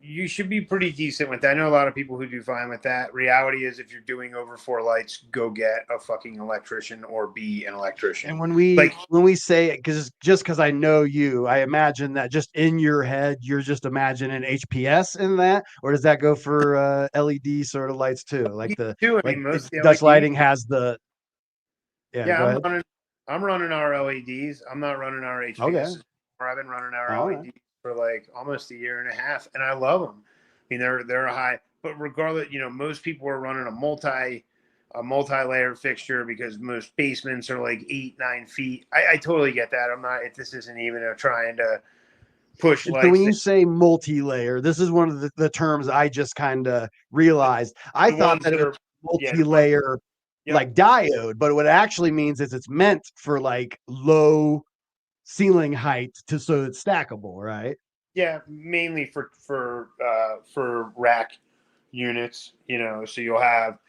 you should be pretty decent with that. I know a lot of people who do fine with that. Reality is, if you're doing over 4 lights, go get a fucking electrician or be an electrician. And when we say it, because I know you, I imagine that just in your head, you're just imagining HPS in that, or does that go for LED sort of lights too? Like most Dutch LED, Lighting has the. Yeah, go ahead. I'm running our LEDs. I'm not running our HPS. Okay. I've been running our All LEDs right. for like almost a year and a half, and I love them. I mean, they're a high, but regardless, you know, most people are running a multi-layer fixture because most basements are like 8-9 feet. I totally get that. I'm not. This isn't even a trying to push So when lights. you say multi-layer, this is one of the terms I just kind of realized. I The thought ones that it that was are multi-layer, yep. like diode, but what it actually means is it's meant for like low ceiling height so it's stackable, right? Yeah, mainly for rack units. You know, so you'll have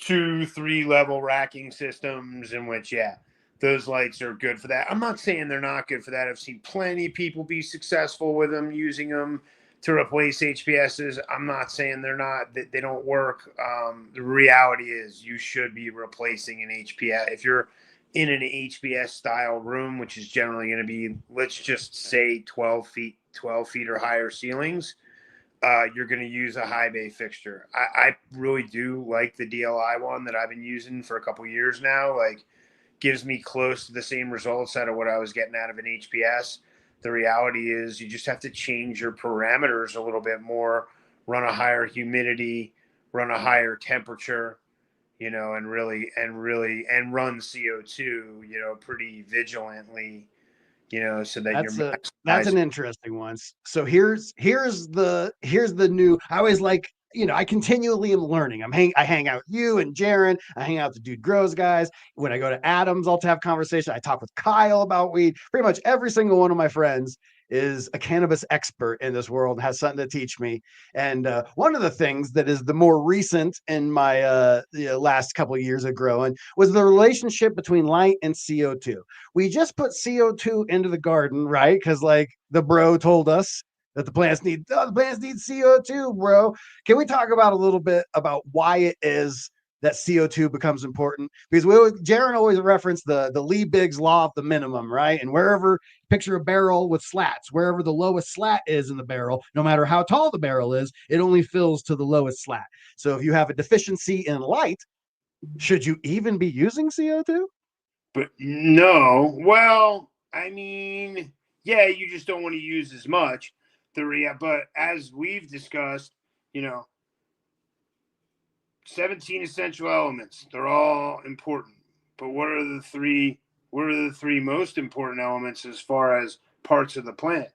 2-3 level racking systems in which, yeah, those lights are good for that. I'm not saying they're not good for that. I've seen plenty of people be successful with them, using them to replace HPSs. I'm not saying they're not, that they don't work. The reality is, you should be replacing an HPS. If you're in an HPS style room, which is generally going to be, let's just say 12 feet or higher ceilings, you're going to use a high bay fixture. I really do like the DLI one that I've been using for a couple years now. Like, gives me close to the same results out of what I was getting out of an HPS. The reality is, you just have to change your parameters a little bit more, run a higher humidity, run a higher temperature, you know, and run CO2, you know, pretty vigilantly, you know, so that That's an interesting one. So here's the new. I always like, you know, I continually am learning. I hang out with you and Jaron. I hang out with the Dude Grows guys. When I go to Adams, I'll have conversation. I talk with Kyle about weed. Pretty much every single one of my friends is a cannabis expert in this world, has something to teach me. And one of the things that is the more recent in my last couple of years of growing was the relationship between light and CO2. We just put CO2 into the garden, right? Because like the bro told us that the plants need CO2, bro. Can we talk about a little bit about why it is that CO2 becomes important? Because Jaron always referenced the Lee Biggs law of the minimum, right? And wherever, picture a barrel with slats, wherever the lowest slat is in the barrel, no matter how tall the barrel is, it only fills to the lowest slat. So if you have a deficiency in light, should you even be using CO2? But no, well, I mean, yeah, you just don't want to use as much. But as we've discussed, you know, 17 essential elements. They're all important. But what are the three most important elements as far as parts of the plant?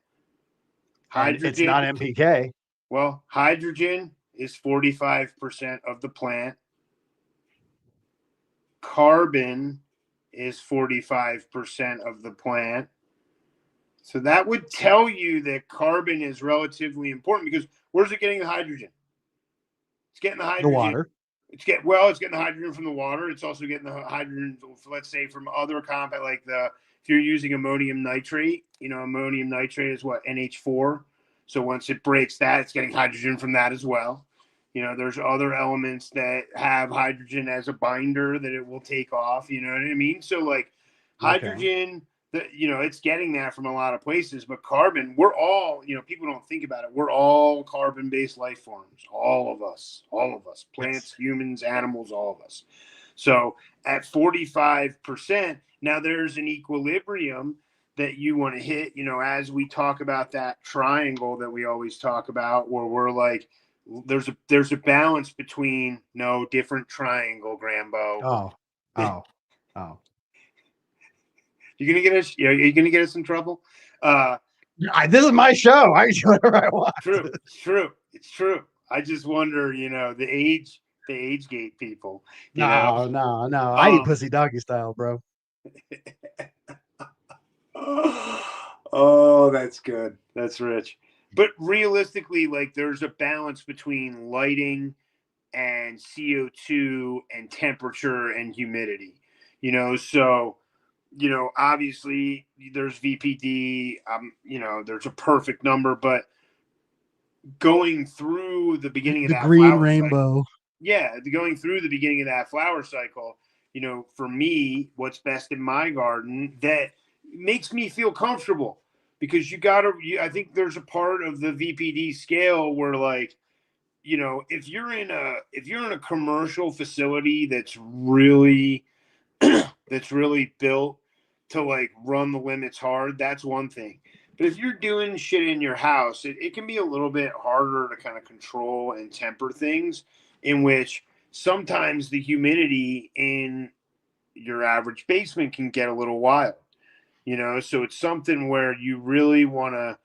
And it's not NPK. Well, hydrogen is 45% of the plant. Carbon is 45% of the plant. So that would tell you that carbon is relatively important, because where's it getting the hydrogen? It's getting the hydrogen. The water. It's getting the hydrogen from the water. It's also getting the hydrogen, let's say, from other compound, like if you're using ammonium nitrate, ammonium nitrate is what, NH4. So once it breaks that, it's getting hydrogen from that as well. There's other elements that have hydrogen as a binder that it will take off. You know what I mean? So like hydrogen, it's getting that from a lot of places. But carbon, we're all, people don't think about it. We're all carbon-based life forms. All of us, plants, humans, animals, all of us. So at 45%, now there's an equilibrium that you want to hit, as we talk about that triangle that we always talk about, where we're like, there's a balance between different triangle, Grambo. Oh. You're gonna get us. Are you gonna get us in trouble? This is my show. I can do whatever I want. It's true. I just wonder, the age gate people. No. I eat pussy doggy style, bro. Oh, that's good. That's rich. But realistically, like, there's a balance between lighting and CO2 and temperature and humidity. So obviously there's VPD, there's a perfect number, but going through the beginning of that green rainbow. Going through the beginning of that flower cycle, for me, what's best in my garden that makes me feel comfortable, because I think there's a part of the VPD scale where, like, if you're in a commercial facility that's really built to like run the limits hard, that's one thing. But if you're doing shit in your house, it can be a little bit harder to kind of control and temper things, in which sometimes the humidity in your average basement can get a little wild, so it's something where you really want to,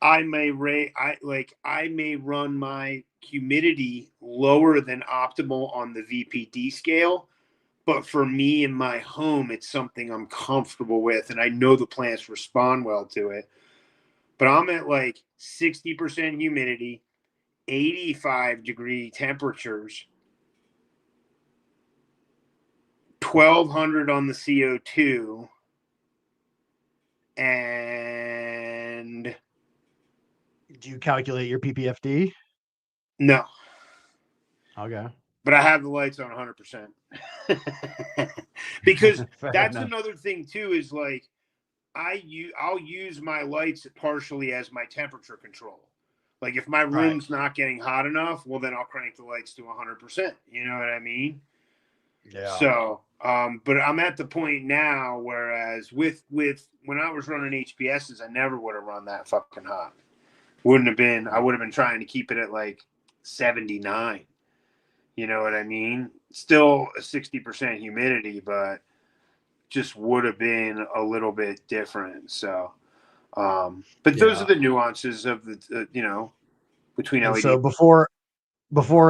I may run my humidity lower than optimal on the VPD scale. But for me in my home, it's something I'm comfortable with, and I know the plants respond well to it. But I'm at like 60% humidity, 85-degree temperatures, 1,200 on the CO2, and... Do you calculate your PPFD? No. Okay. But I have the lights on 100%. Because that's another thing too, is like I'll use my lights partially as my temperature control. Like if my room's not getting hot enough, well then I'll crank the lights to 100%. You know what I mean? Yeah. So, but I'm at the point now, whereas with when I was running HPSs, I never would have run that fucking hot. I would have been trying to keep it at like 79. You know what I mean? Still a 60% humidity, but just would have been a little bit different. So, but those are the nuances of the, between LED. So before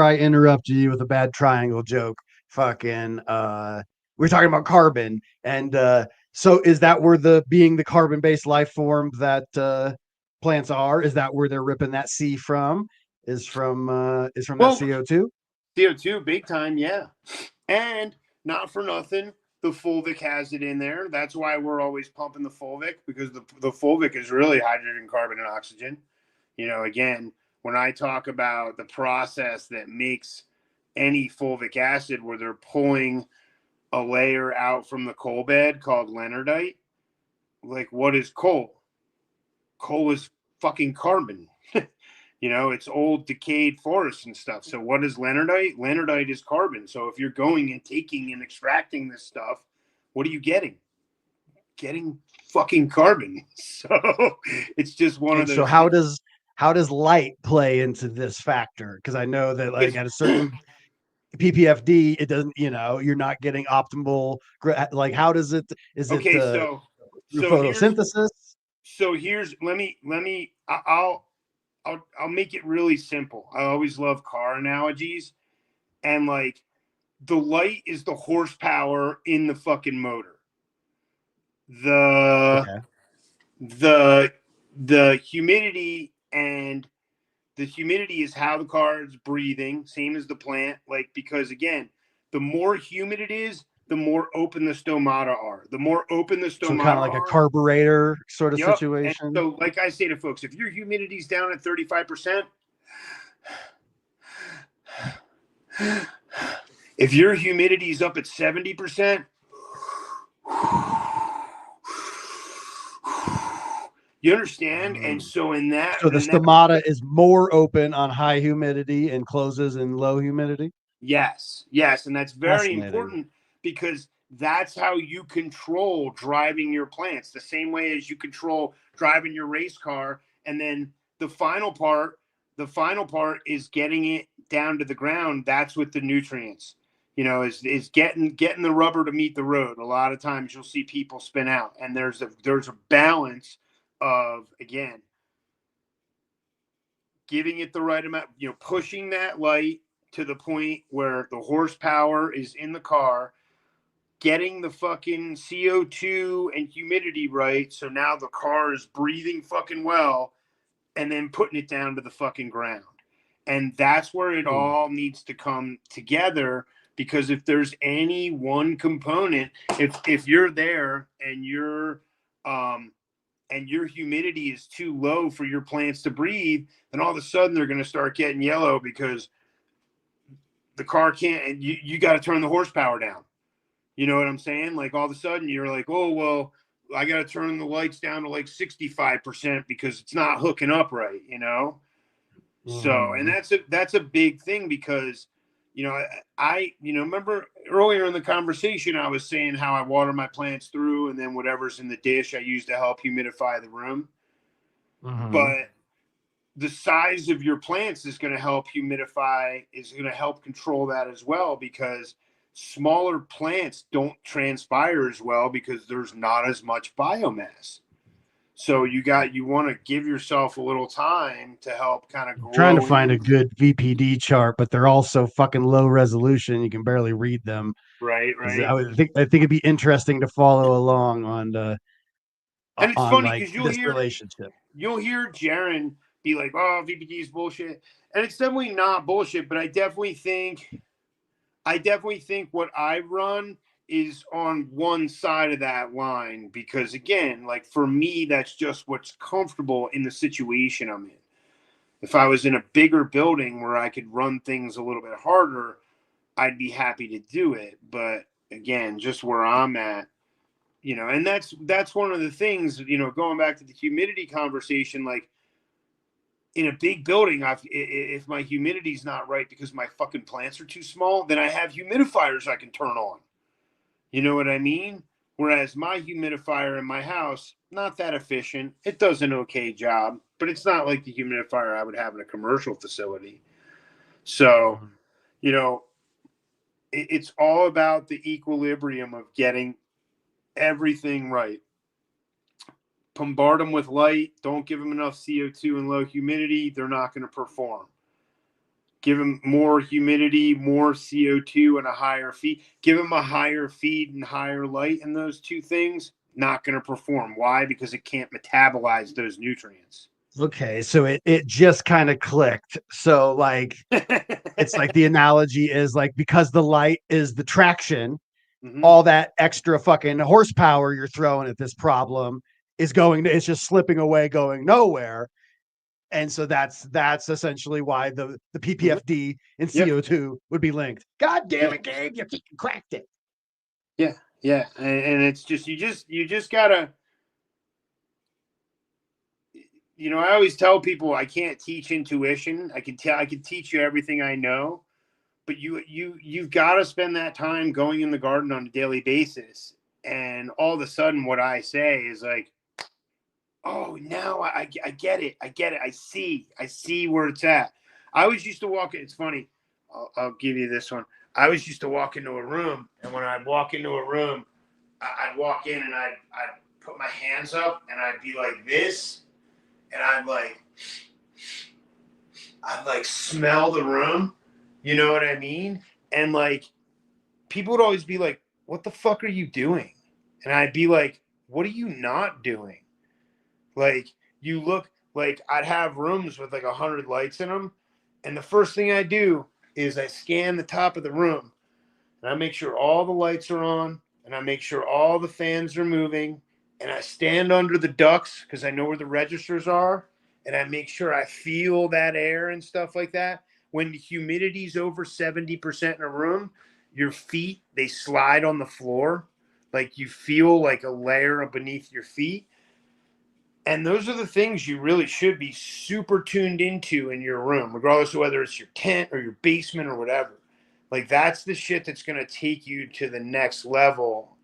I interrupt you with a bad triangle joke, we're talking about carbon. And so is that where being the carbon-based life form that plants are? Is that where they're ripping that C from? Is from that CO2? CO2, big time, yeah. And not for nothing, the fulvic has it in there. That's why we're always pumping the fulvic, because the fulvic is really hydrogen, carbon, and oxygen. Again, when I talk about the process that makes any fulvic acid, where they're pulling a layer out from the coal bed called leonardite, like, what is coal? Coal is fucking carbon. It's old decayed forests and stuff. So what is leonardite? Leonardite is carbon. So if you're going and taking and extracting this stuff, what are you getting? Getting fucking carbon. So it's just one of those. So how does light play into this factor? Because I know that, like, at a certain PPFD, it doesn't, you're not getting optimal. Like, how does it? Is it Okay, through so here's photosynthesis? so here's I'll make it really simple. I always love car analogies, and like the light is the horsepower in the fucking motor. The Okay. the humidity, and the humidity is how the car is breathing, same as the plant. Like, because again, the more humid it is, the more open the stomata are. The more open the So kind stomata of like a are. carburetor sort of Yep. And situation. so, like I say to folks, if your humidity's down at 35%, if your humidity's up at 70%, you understand? And so So the stomata is more open on high humidity and closes in low humidity. yes, and that's very Fascinating. important, because that's how you control driving your plants, the same way as you control driving your race car. And then the final part is getting it down to the ground. That's with the nutrients, is getting the rubber to meet the road. A lot of times you'll see people spin out, and there's a balance of, again, giving it the right amount, pushing that light to the point where the horsepower is in the car, getting the fucking CO2 and humidity right. So now the car is breathing fucking well, and then putting it down to the fucking ground. And that's where it all needs to come together. Because if there's any one component, if you're there and your humidity is too low for your plants to breathe, then all of a sudden they're going to start getting yellow, because the car can't, and you got to turn the horsepower down. You know what I'm saying? Like, all of a sudden you're like, oh, well, I got to turn the lights down to like 65% because it's not hooking up right, So, and that's a big thing, because, I remember earlier in the conversation, I was saying how I water my plants through, and then whatever's in the dish I use to help humidify the room. But the size of your plants is going to help humidify, is going to help control that as well, because smaller plants don't transpire as well because there's not as much biomass. So you want to give yourself a little time to help kind of grow. Trying to find a good VPD chart, but they're all so fucking low resolution you can barely read them. Right. I think it'd be interesting to follow along on And it's funny like because this relationship. You'll hear Jaron be like, "Oh, VPD is bullshit," and it's definitely not bullshit. But I definitely think what I run is on one side of that line, because again, like, for me, that's just what's comfortable in the situation I'm in. If I was in a bigger building where I could run things a little bit harder, I'd be happy to do it. But again, just where I'm at, and that's one of the things, going back to the humidity conversation, like, in a big building, if my humidity's not right because my fucking plants are too small, then I have humidifiers I can turn on. You know what I mean? Whereas my humidifier in my house, not that efficient. It does an okay job, but it's not like the humidifier I would have in a commercial facility. So, it's all about the equilibrium of getting everything right. Bombard them with light. Don't give them enough CO2 and low humidity. They're not going to perform. Give them more humidity, more CO2, and a higher feed. Give them a higher feed and higher light, and those two things, not going to perform. Why? Because it can't metabolize those nutrients. Okay, so it just kind of clicked. So like it's like the analogy is like, because the light is the traction, all that extra fucking horsepower you're throwing at this problem is it's just slipping away, going nowhere. And so that's essentially why the PPFD and CO2 would be linked. God damn it, Gabe, you cracked it. Yeah. And it's just, you just gotta, I always tell people I can't teach intuition. I can teach you everything I know, but you've got to spend that time going in the garden on a daily basis. And all of a sudden what I say is like, oh, now I get it. I see where it's at. I always used to walk. It's funny. I'll give you this one. I was used to walk into a room, and when I'd walk into a room, I'd walk in and I'd put my hands up and I'd be like this, and I'd like smell the room, you know what I mean? And like people would always be like, "What the fuck are you doing?" And I'd be like, "What are you not doing?" Like you look like I'd have rooms with like 100 lights in them, and the first thing I do is I scan the top of the room, and I make sure all the lights are on, and I make sure all the fans are moving, and I stand under the ducts because I know where the registers are, and I make sure I feel that air and stuff like that. When the humidity's over 70% in a room, your feet, they slide on the floor. Like you feel like a layer beneath your feet. And those are the things you really should be super tuned into in your room, regardless of whether it's your tent or your basement or whatever. Like that's the shit that's going to take you to the next level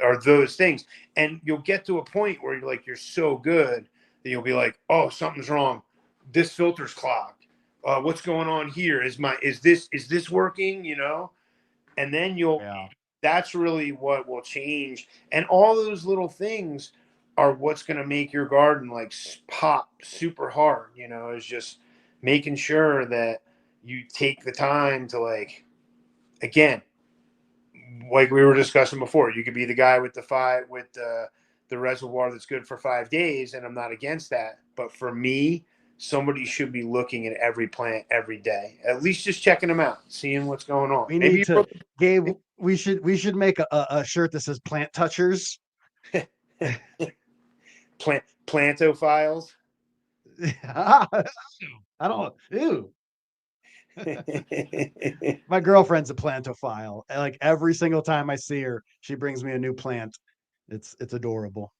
are those things. And you'll get to a point where you're so good that you'll be like, oh, something's wrong. This filter's clogged. What's going on here? Is this working? You know? And then that's really what will change. And all those little things are what's going to make your garden like pop super hard, you know, is just making sure that you take the time to like, again, like we were discussing before, you could be the guy with the reservoir that's good for 5 days. And I'm not against that. But for me, somebody should be looking at every plant every day, at least just checking them out, seeing what's going on. We need to, Gabe, we should make a shirt that says plant touchers. Plantophiles. I don't. Ew. My girlfriend's a plantophile. Like every single time I see her, she brings me a new plant. It's adorable.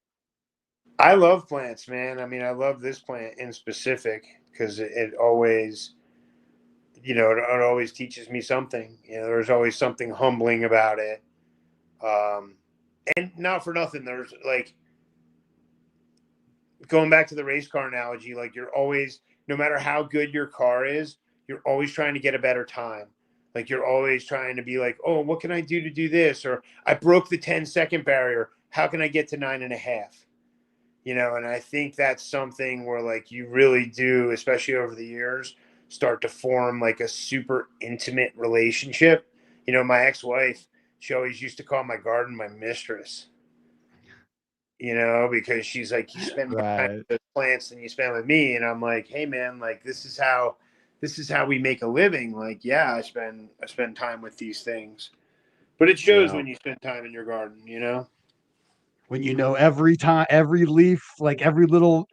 I love plants, man. I mean, I love this plant in specific because it always, you know, it always teaches me something. You know, there's always something humbling about it. And not for nothing, there's like, going back to the race car analogy, like you're always, no matter how good your car is, you're always trying to get a better time. Like you're always trying to be like, oh, what can I do to do this? Or I broke the 10-second barrier. How can I get to 9.5? You know, and I think that's something where like you really do, especially over the years, start to form like a super intimate relationship. You know, my ex-wife, she always used to call my garden my mistress. You know, because she's like, you spend more time with those plants than you spend with me. And I'm like, hey man, like this is how we make a living. Like, yeah, I spend time with these things. But it shows when you spend time in your garden, you know? When you know every time, every leaf, like every little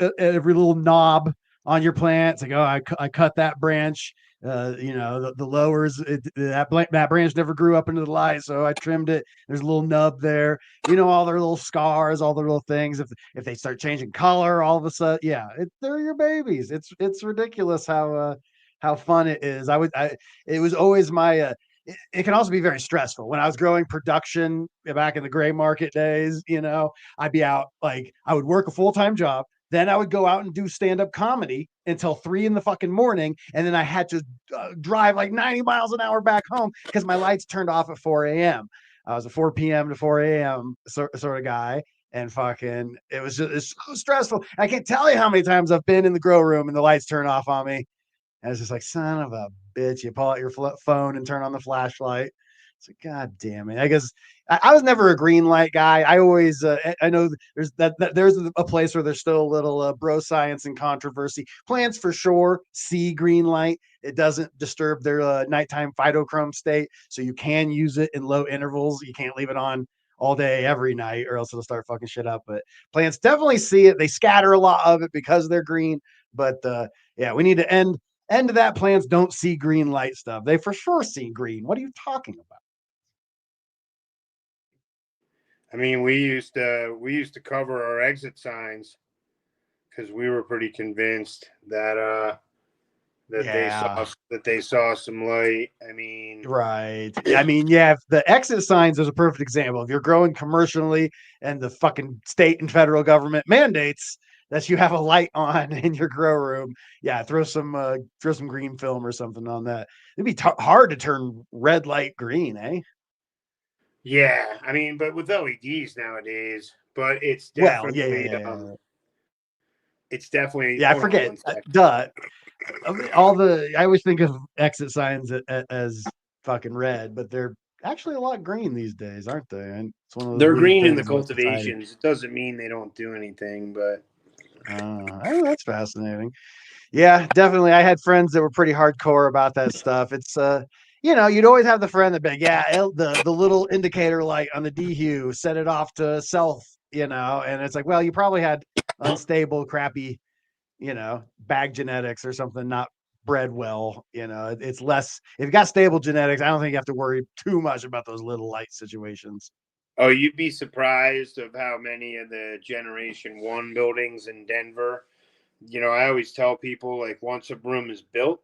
knob on your plant, it's like, oh, I cut that branch. You know, the lowers, that branch never grew up into the light, so I trimmed it. There's a little nub there. You know, all their little scars, all their little things. If they start changing color, all of a sudden, yeah, they're your babies. It's ridiculous how fun it is. It was always my it can also be very stressful. When I was growing production back in the gray market days, you know, I'd be out, like I would work a full-time job. Then I would go out and do stand-up comedy until 3 in the fucking morning. And then I had to drive like 90 miles an hour back home because my lights turned off at 4 a.m. I was a 4 p.m. to 4 a.m. sort of guy. And fucking, it's so stressful. I can't tell you how many times I've been in the grow room and the lights turn off on me. And it's just like, son of a bitch. You pull out your phone and turn on the flashlight. It's like, God damn it. I guess I was never a green light guy. I always, I know there's there's a place where there's still a little bro science and controversy. Plants for sure see green light. It doesn't disturb their nighttime phytochrome state. So you can use it in low intervals. You can't leave it on all day, every night, or else it'll start fucking shit up. But plants definitely see it. They scatter a lot of it because they're green. But yeah, we need to end that plants don't see green light stuff. They for sure see green. What are you talking about? I mean, we used to cover our exit signs because we were pretty convinced that they saw some light. I mean, right. I mean, yeah, the exit signs is a perfect example. If you're growing commercially and the fucking state and federal government mandates, that you have a light on in your grow room, yeah, throw some green film or something on that. It'd be hard to turn red light green, eh? Yeah, I mean, but with LEDs nowadays, but Well, yeah. it's definitely. Yeah, I Hold on forget. one sec. Duh. I always think of exit signs as fucking red, but they're actually a lot green these days, aren't they? And it's one of those They're weird green in the things about society. cultivations. It doesn't mean they don't do anything, but Oh, that's fascinating. Yeah, definitely. I had friends that were pretty hardcore about that stuff. It's you'd always have the friend that be like, yeah, the little indicator light on the DHue set it off to self, and it's like, well, you probably had unstable, crappy, bag genetics or something, not bred well. It's less if you got stable genetics, I don't think you have to worry too much about those little light situations. oh, you'd be surprised of how many of the Generation 1 buildings in Denver. I always tell people, like, once a room is built,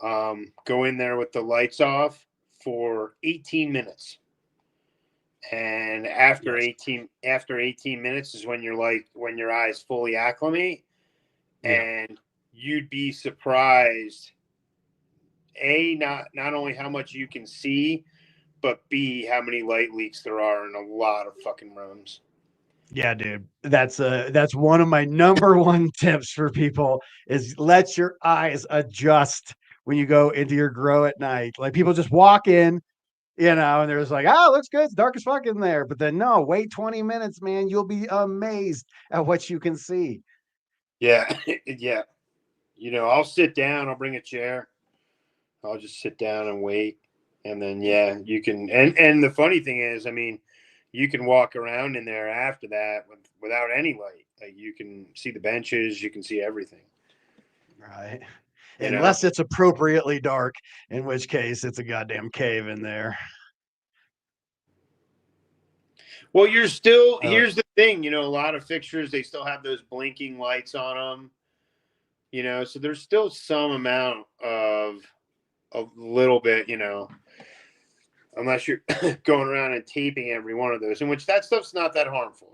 go in there with the lights off for 18 minutes. And after Yes. 18 minutes is when when your eyes fully acclimate. Yeah. And you'd be surprised, not only how much you can see, but B, how many light leaks there are in a lot of fucking rooms. Yeah, dude. That's one of my number one tips for people is let your eyes adjust when you go into your grow at night. Like people just walk in, and they're just like, oh, looks good. It's dark as fuck in there. But then no, wait 20 minutes, man. You'll be amazed at what you can see. Yeah. Yeah. I'll sit down, I'll bring a chair. I'll just sit down and wait. And then, yeah, you can. And the funny thing is, I mean, you can walk around in there after that without any light. Like you can see the benches, you can see everything. Right. You Unless it's appropriately dark, in which case it's a goddamn cave in there. Well, here's the thing, a lot of fixtures, they still have those blinking lights on them, so there's still some amount of a little bit, unless you're going around and taping every one of those, in which that stuff's not that harmful.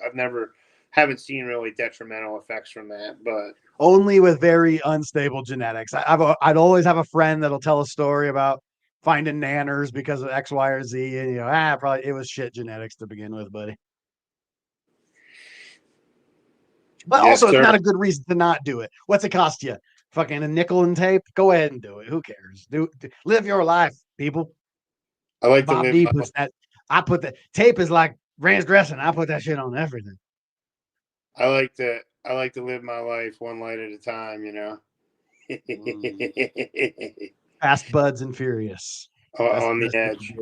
I've never haven't seen really detrimental effects from that, but only with very unstable genetics. I'd always have a friend that'll tell a story about finding nanners because of X, Y, or Z, and probably it was shit genetics to begin with, buddy. But yes, also, it's sir. not a good reason to not do it. What's it cost you? Fucking a nickel and tape? Go ahead and do it. Who cares? Live your life, people. I like Bob to D live. puts that. I put the tape is like ranch dressing. I put that shit on everything. I like to live my life one light at a time. Fast buds and furious. On the edge.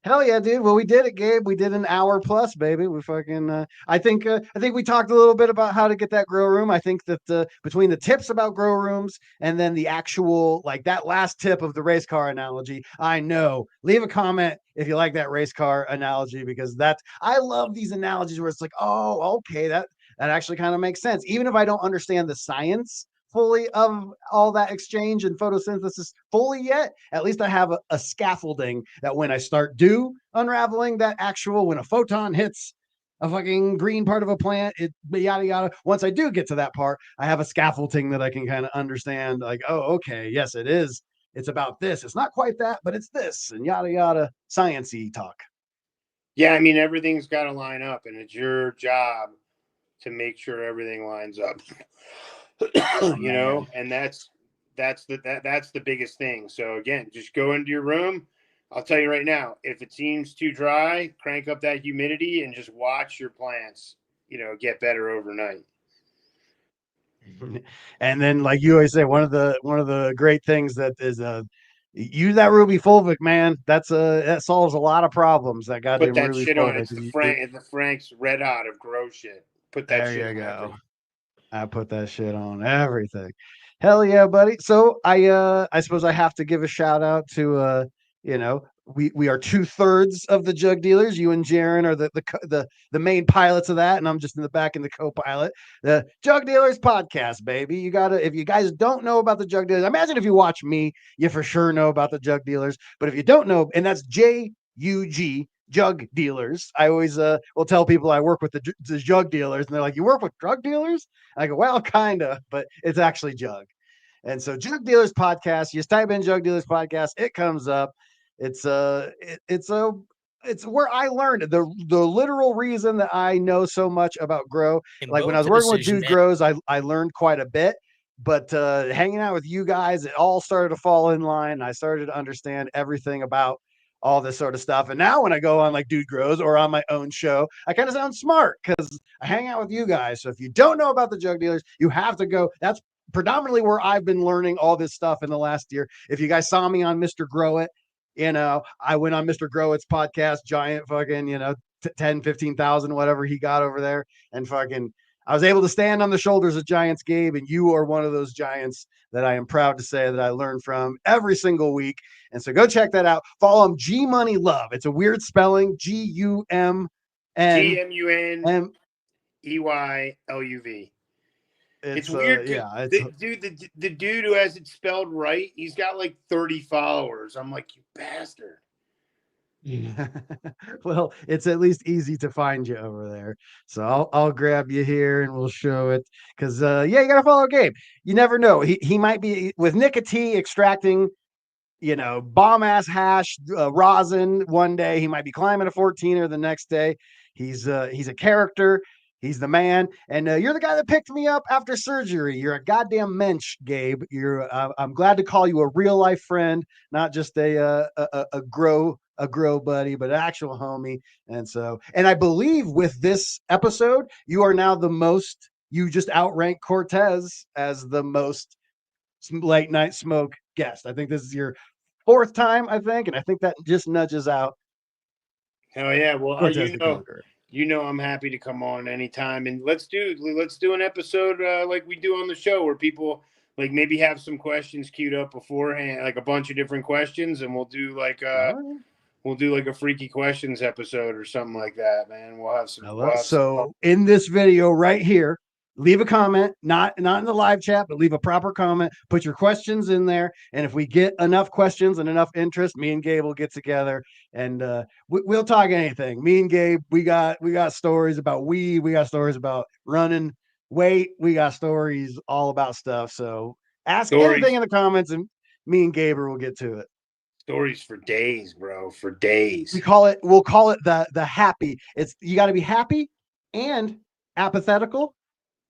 Hell yeah, dude. Well, we did it, Gabe. We did an hour plus, baby. We fucking I think we talked a little bit about how to get that grow room. I think that between the tips about grow rooms and then the actual, like, that last tip of the race car analogy, I know. Leave a comment if you like that race car analogy, because I love these analogies where it's like, oh, okay, that actually kind of makes sense. Even if I don't understand the science fully of all that exchange and photosynthesis fully yet, at least I have a scaffolding that when I start unraveling that actual, when a photon hits a fucking green part of a plant, it yada yada. Once I do get to that part, I have a scaffolding that I can kind of understand, like, oh, okay, yes, it is. It's about this. It's not quite that, but it's this, and yada yada, science-y talk. Yeah, I mean, everything's got to line up, and it's your job to make sure everything lines up. And that's the biggest thing. So again, just go into your room. I'll tell you right now, if it seems too dry, crank up that humidity and just watch your plants, get better overnight. And then, like you always say, one of the great things that is use that ruby fulvic, man. That solves a lot of problems. That goddamn Put that ruby shit on. fulvic. It's the Frank's Red Hot of grow shit. Put that There shit you on go. everything. I put that shit on everything. Hell yeah, buddy. So I suppose I have to give a shout out to we are 2/3 of the Jug Dealers. You and Jaron are the main pilots of that, and I'm just in the back in the co-pilot. The Jug Dealers Podcast, baby. You gotta, if you guys don't know about the Jug Dealers, imagine if you watch me, you for sure know about the Jug Dealers. But if you don't know, and that's JUG Jug Dealers. I always will tell people I work with the Jug Dealers, and they're like, "You work with drug dealers?" And I go, "Well, kind of, but it's actually Jug." And so Jug Dealers Podcast, you just type in Jug Dealers Podcast, it comes up. It's it's where I learned the literal reason that I know so much about grow. Like when I was working with Dude Grows, I learned quite a bit, but hanging out with you guys, it all started to fall in line. I started to understand everything about all this sort of stuff. And now when I go on like Dude Grows or on my own show, I kind of sound smart because I hang out with you guys. So if you don't know about the Jug Dealers, you have to go. That's predominantly where I've been learning all this stuff in the last year. If you guys saw me on Mr. Grow It, I went on Mr. Grow It's podcast, giant fucking, 10, 15,000, whatever he got over there. And fucking, I was able to stand on the shoulders of giants, Gabe. And you are one of those giants that I am proud to say that I learn from every single week. And so go check that out. Follow him, G Money Love. It's a weird spelling, GMUNEYLUV. It's weird. The dude who has it spelled right, he's got like 30 followers. I'm like, you bastard. Yeah. Well, it's at least easy to find you over there. So I'll grab you here and we'll show it. Because you gotta follow Gabe. You never know. He might be with nicotine extracting, bomb ass hash rosin one day. He might be climbing a 14er the next day. He's a character. He's the man, and you're the guy that picked me up after surgery. You're a goddamn mensch, Gabe. I'm glad to call you a real life friend, not just a grow buddy, but an actual homie. And I believe with this episode, you are now you just outranked Cortez as the most late night smoke guest. I think this is your 4th time, I think, and I think that just nudges out. Hell yeah! Well, I'm happy to come on anytime, and let's do an episode like we do on the show where people like maybe have some questions queued up beforehand, like a bunch of different questions, and we'll do like a freaky questions episode or something like that, man. We'll have some. In this video right here, leave a comment, not in the live chat, but leave a proper comment. Put your questions in there, and if we get enough questions and enough interest, me and Gabe will get together and we'll talk anything. Me and Gabe, we got stories about weed, we got stories about running weight, we got stories all about stuff. So ask anything in the comments, and me and Gabe will get to it. Stories for days, bro. For days. We'll call it the happy. You got to be happy and apathetical.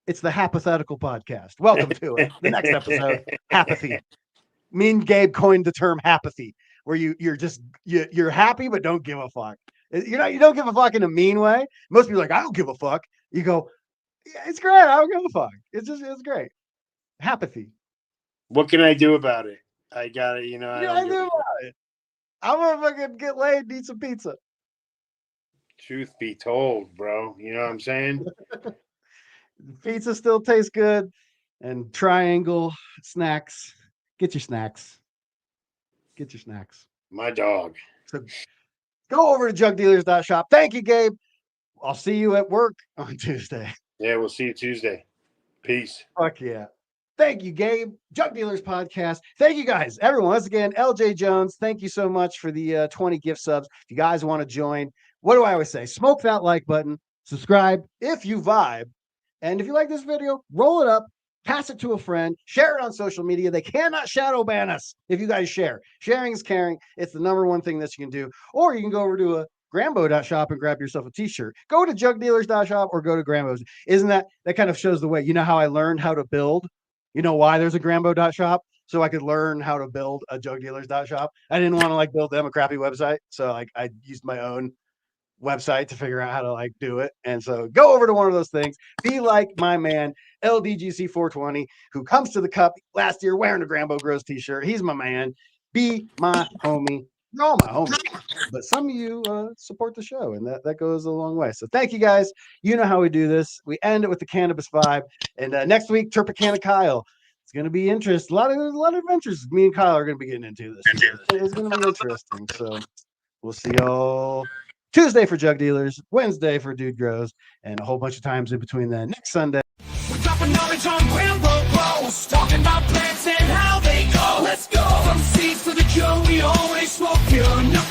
It's the Hapathetical Podcast. Welcome to it. The next episode, Hapathy. Me and Gabe coined the term hapathy, where you're happy but don't give a fuck. You don't give a fuck in a mean way. Most people are like, I don't give a fuck. You go, yeah, it's great. I don't give a fuck. It's great. Hapathy. What can I do about it? I got it. I do about it. I'm gonna fucking get laid and eat some pizza. Truth be told, bro. You know what I'm saying? Pizza still tastes good, and triangle snacks. Get your snacks. My dog. So go over to jugdealers.shop. Thank you, Gabe. I'll see you at work on Tuesday. Yeah, we'll see you Tuesday. Peace. Fuck yeah. Thank you, Gabe. Jug Dealers Podcast. Thank you guys, everyone. Once again, LJ Jones, thank you so much for the 20 gift subs. If you guys want to join, what do I always say? Smoke that like button. Subscribe if you vibe. And if you like this video, roll it up, pass it to a friend, share it on social media. They cannot shadow ban us if you guys share. Sharing is caring. It's the number one thing that you can do. Or you can go over to a GRAMBO.shop and grab yourself a t-shirt. Go to jugdealers.shop or go to GRAMBO's. Isn't that kind of shows the way? You know how I learned how to build? You know why there's a GRAMBO.shop? So I could learn how to build a jugdealers.shop. I didn't want to build them a crappy website. So I used my own website to figure out how to do it. And so go over to one of those things. Be like my man LDGC 420, who comes to the cup last year wearing a Grambo Grows t-shirt. He's my man. Be my homie. You're all my homies, but some of you support the show, and that goes a long way. So thank you guys. You know how we do this. We end it with the cannabis vibe, and next week Tropicana Kyle. It's going to be interesting. A lot of adventures me and Kyle are going to be getting into this. It's going to be interesting. So we'll see y'all Tuesday for Jug Dealers, Wednesday for Dude Grows, and a whole bunch of times in between then. Next Sunday. We're dropping knowledge on Grambo Grows, talking about plants and how they go. Let's go. From seeds to the cure, we always smoke pure. Nothing